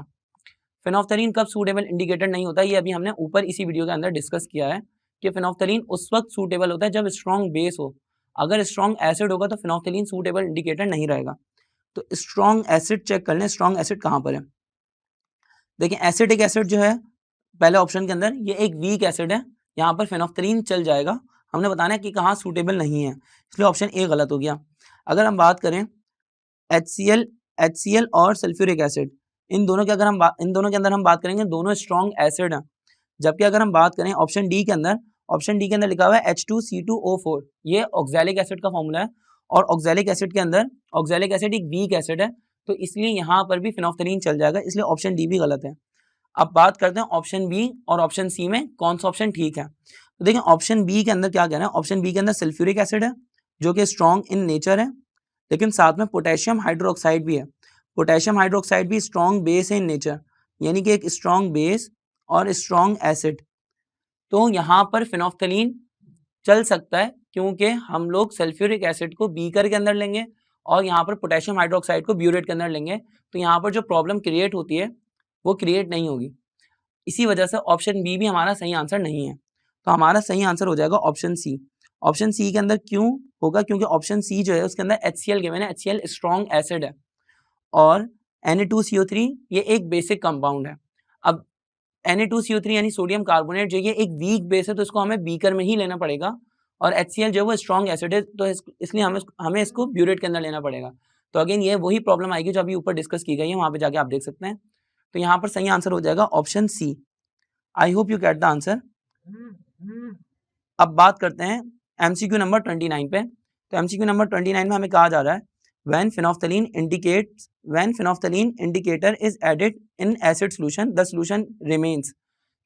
Speaker 1: फेनोफ्थलीन कब सूटेबल इंडिकेटर नहीं होता, ये अभी हमने ऊपर इसी वीडियो के अंदर डिस्कस किया है कि फेनोफ्थलीन उस वक्त सूटेबल होता है जब स्ट्रॉन्ग बेस हो। अगर स्ट्रॉन्ग एसिड होगा तो फेनोफ्थलीन सूटेबल इंडिकेटर नहीं रहेगा। तो स्ट्रॉन्ग एसिड चेक कर लें, स्ट्रॉन्ग एसिड कहाँ पर है। देखिए एसिडिक एसिड जो है पहले ऑप्शन के अंदर ये एक वीक एसिड है, यहाँ पर फेनोफ्थलीन चल जाएगा। हमने बताना है कि कहाँ सूटेबल नहीं है, इसलिए ऑप्शन ए गलत हो गया। अगर हम बात करें HCl और सल्फ्यूरिक एसिड, इन दोनों के अंदर हम बात करेंगे, दोनों स्ट्रॉन्ग एसिड हैं। जबकि अगर हम बात करें ऑप्शन डी के अंदर लिखा हुआ है H2C2O4, ये ऑक्सैलिक एसिड का फॉर्मूला है और ऑक्सैलिक एसिड के अंदर ऑक्सैलिक एसिड एक वीक एसिड है, तो इसलिए यहाँ पर भी फेनोफ्थलीन चल जाएगा, इसलिए ऑप्शन डी भी गलत है। अब बात करते हैं ऑप्शन बी और ऑप्शन सी में कौन सा ऑप्शन ठीक है। तो देखिए ऑप्शन बी के अंदर क्या कहना है, ऑप्शन बी के अंदर सल्फ्यूरिक एसिड है जो कि स्ट्रॉन्ग इन नेचर है, लेकिन साथ में पोटेशियम हाइड्रोक्साइड भी है। पोटेशियम हाइड्रोक्साइड भी स्ट्रॉन्ग बेस है इन नेचर, यानी कि एक स्ट्रॉन्ग बेस और स्ट्रॉन्ग एसिड। तो यहाँ पर फेनोफ्थलीन चल सकता है क्योंकि हम लोग सल्फ्यूरिक एसिड को बीकर के अंदर लेंगे और यहाँ पर पोटेशियम हाइड्रोक्साइड को ब्यूरेट के अंदर लेंगे, तो यहाँ पर जो प्रॉब्लम क्रिएट होती है वो क्रिएट नहीं होगी। इसी वजह से ऑप्शन बी भी हमारा सही आंसर नहीं है, तो हमारा सही आंसर हो जाएगा ऑप्शन सी। ऑप्शन सी के अंदर क्यों होगा? क्योंकि ऑप्शन सी जो है उसके अंदर HCl गिवन है, HCl स्ट्रॉन्ग एसिड है और Na2CO3 ये एक बेसिक कंपाउंड है। अब Na2CO3 यानी सोडियम कार्बोनेट जो ये एक वीक बेस है, तो इसको हमें बीकर में ही लेना पड़ेगा और HCl जो है वो स्ट्रॉन्ग एसिड है, तो इसलिए हमें इसको ब्यूरेट के अंदर लेना पड़ेगा। तो अगेन ये वही प्रॉब्लम आएगी जो अभी ऊपर डिस्कस की गई है, वहाँ पे जाके आप देख सकते हैं। तो यहाँ पर सही आंसर हो जाएगा option C. I hope you get the answer. अब बात करते हैं MCQ नंबर 29 पे। तो MCQ नंबर 29 में हमें कहा जा रहा है when phenolphthalein indicator is added in acid solution the solution remains।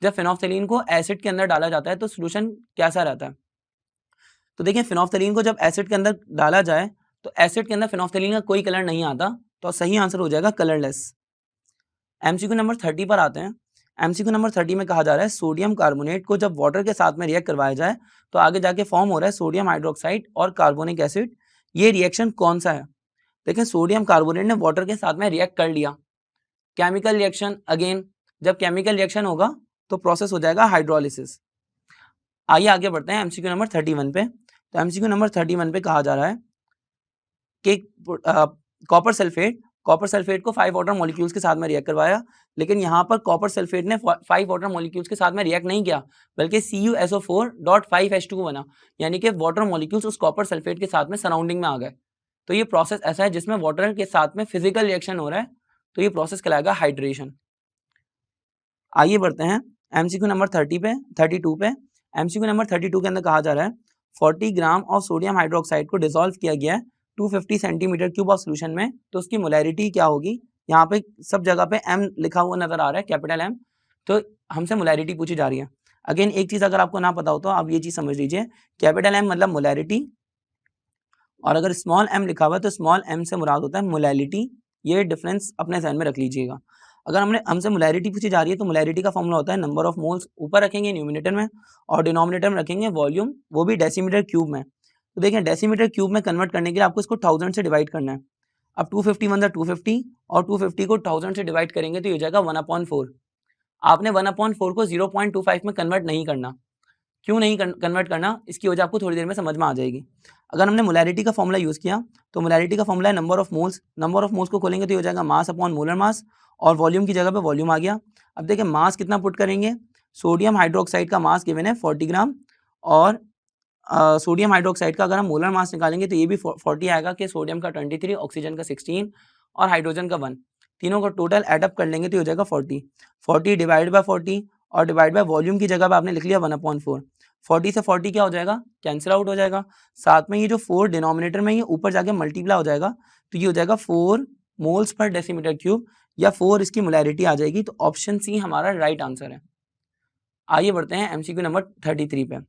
Speaker 1: जब फेनोफ्थलीन को एसिड के अंदर डाला जाता है तो सोल्यूशन कैसा रहता है? तो देखिए फेनोफ्थलीन को जब एसिड के अंदर डाला जाए तो एसिड के अंदर फेनोफ्थलीन का कोई कलर नहीं आता, तो सही आंसर हो जाएगा कलरलेस। MCQ नंबर 30 पर आते हैं। MCQ नंबर 30 में कहा जा रहा है सोडियम कार्बोनेट को जब वाटर के साथ में रिएक्ट करवाया जाए तो आगे जाके फॉर्म हो रहा है सोडियम हाइड्रोक्साइड और कार्बोनिक एसिड। ये रिएक्शन कौन सा है? देखिए सोडियम कार्बोनेट ने वाटर के साथ में रिएक्ट कर लिया, केमिकल रिएक्शन। अगेन जब केमिकल रिएक्शन होगा तो प्रोसेस हो जाएगा हाइड्रोलिसिस। आइए आगे बढ़ते हैं MCQ नंबर 31 पे। तो MCQ नंबर 31 पे कहा जा रहा है कि कॉपर सल्फेट को 5 वाटर मॉलिक्यूल्स के साथ में रिएक्ट करवाया, लेकिन यहाँ पर कॉपर सल्फेट ने 5 वाटर मॉलिक्यूल्स के साथ में रिएक्ट नहीं किया, बल्कि CuSO4.5H2 बना, यानी कि वाटर मॉलिक्यूल्स उस कॉपर सल्फेट के साथ में सराउंडिंग में आ गए। तो ये प्रोसेस ऐसा है जिसमें वाटर के साथ में फिजिकल रिएक्शन हो रहा है, तो ये प्रोसेस कहलाएगा हाइड्रेशन। आइए बढ़ते हैं एमसीक्यू नंबर 32 पे एमसीक्यू नंबर 32 के अंदर कहा जा रहा है 40 ग्राम ऑफ सोडियम हाइड्रोक्साइड को डिसॉल्व किया गया है 250 सेंटीमीटर क्यूब ऑफ सोल्यूशन में, तो उसकी मोलैरिटी क्या होगी। यहाँ पे सब जगह पे एम लिखा हुआ नजर आ रहा है, कैपिटल एम, तो हमसे मोलैरिटी पूछी जा रही है। अगेन एक चीज अगर आपको ना पता हो तो आप ये चीज समझ लीजिए, कैपिटल एम मतलब मोलैरिटी, और अगर स्मॉल एम लिखा हुआ है तो स्मॉल एम से मुराद होता है मोलैलिटी। ये डिफरेंस अपने ध्यान में रख लीजिएगा। अगर हमसे मोलैरिटी पूछी जा रही है तो मोलैरिटी का फॉर्मूला होता है नंबर ऑफ मोल्स, ऊपर रखेंगे न्यूमिनेटर में और डिनोमिनेटर में रखेंगे वॉल्यूम, वो भी डेसीमीटर क्यूब में। तो देखिए डेसीमीटर क्यूब में कन्वर्ट करने के लिए आपको इसको 1000 से डिवाइड करना है। अब 250 वन 250 और 250 को 1000 से डिवाइड करेंगे तो ये हो जाएगा 1/4। आपने 1/4 को 0.25 में कन्वर्ट नहीं करना। क्यों नहीं कन्वर्ट करना, इसकी वजह आपको थोड़ी देर में समझ में आ जाएगी। अगर हमने मोलैरिटी का फॉर्मूला यूज़ किया तो मोलैरिटी का फॉर्मूला है number of moles. Number of moles को खोलेंगे तो ये हो जाएगा मास अपॉन मोलर मास, और वॉल्यूम की जगह पे वॉल्यूम आ गया। अब देखिए मास कितना पुट करेंगे, सोडियम हाइड्रोक्साइड का मास गिवन है 40 ग्राम, और सोडियम हाइड्रोक्साइड का अगर हम मोलर मास निकालेंगे तो ये भी 40 आएगा कि सोडियम का 23, ऑक्सीजन का 16 और हाइड्रोजन का 1, तीनों को टोटल एडअप कर लेंगे तो हो जाएगा 40 डिवाइड बाय 40 और डिवाइड बाय वॉल्यूम की जगह पे आपने लिख लिया 1/4। 40 से 40 क्या हो जाएगा, कैंसिल आउट हो जाएगा। साथ में ये जो 4 डिनोमिनेटर में ये ऊपर जाके मल्टीप्लाई हो जाएगा, तो ये हो जाएगा 4 मोल्स पर डेसीमीटर क्यूब, या 4 इसकी मोलैरिटी आ जाएगी। तो ऑप्शन सी हमारा राइट आंसर है। आइए बढ़ते हैं एमसीक्यू नंबर 33 पे।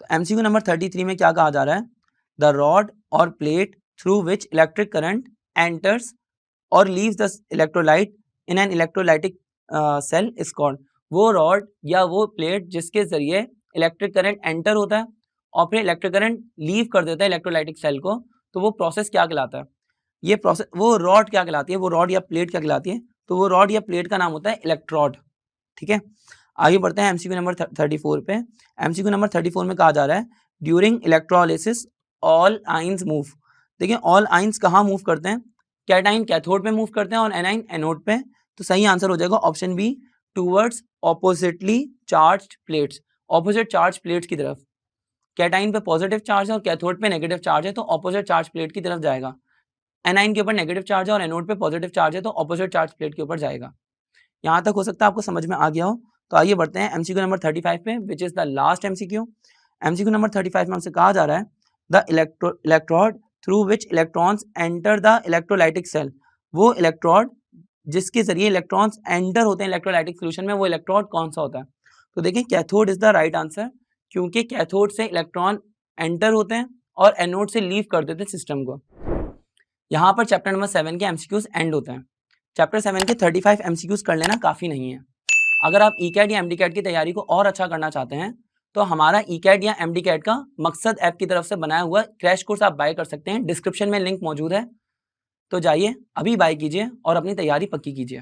Speaker 1: तो एमसीक्यू नंबर 33 में क्या कहा जा रहा है, द रॉड और plate through which electric current enters और leaves the electrolyte in an electrolytic cell is called. वो रॉड या वो प्लेट जिसके जरिए इलेक्ट्रिक करंट एंटर होता है और फिर इलेक्ट्रिक करंट लीव कर देता है इलेक्ट्रोलाइटिक सेल को, तो वो प्रोसेस क्या कहलाता है, ये प्रोसेस, वो रॉड क्या कहलाती है, वो रॉड या प्लेट क्या कहलाती है, तो वो रॉड या प्लेट का नाम होता है इलेक्ट्रोड। ठीक है, आगे बढ़ते हैं एमसीक्यू नंबर 34 पे। एमसीक्यू नंबर 34 में कहा जा रहा है during electrolysis all ions move. देखिए ऑल आइंस कहाँ मूव करते हैं, कैटाइन कैथोड पे मूव करते हैं और एनाइन एनोड पे। तो सही आंसर हो जाएगा option B, towards oppositely charged plates, opposite charge plates की तरफ। कैटाइन पे पॉजिटिव चार्ज है और कैथोड पे नेगेटिव चार्ज है, तो ऑपोजिट चार्ज प्लेट की तरफ जाएगा। एनाइन के ऊपर नेगेटिव चार्ज है और एनोड पे पॉजिटिव चार्ज है, तो ऑपोजिट चार्ज प्लेट के ऊपर जाएगा। यहाँ तक हो सकता है आपको समझ में आ गया हो। तो आइए बढ़ते हैं एमसीक्यू नंबर 35 पे, which is the last MCQ. MCQ number 35 में हमसे कहा जा रहा है the electrode through which electrons enter the electrolytic cell. वो इलेक्ट्रोड जिसके जरिए इलेक्ट्रॉन्स एंटर होते हैं इलेक्ट्रोलाइटिक सोल्यूशन में, वो इलेक्ट्रोड कौन सा होता है। तो देखिए cathode is the right answer, क्योंकि कैथोड से इलेक्ट्रॉन एंटर होते हैं और एनोड से लीव कर देते हैं सिस्टम को। यहाँ पर चैप्टर नंबर 7 के एमसीक्यूज एंड होते हैं। चैप्टर 7 के 35 एमसीक्यूज कर लेना काफ़ी नहीं है। अगर आप ईकैट या एमडीकैट की तैयारी को और अच्छा करना चाहते हैं तो हमारा ईकैट या एमडीकैट का मकसद ऐप की तरफ से बनाया हुआ क्रैश कोर्स आप बाय कर सकते हैं, डिस्क्रिप्शन में लिंक मौजूद है। तो जाइए अभी बाय कीजिए और अपनी तैयारी पक्की कीजिए।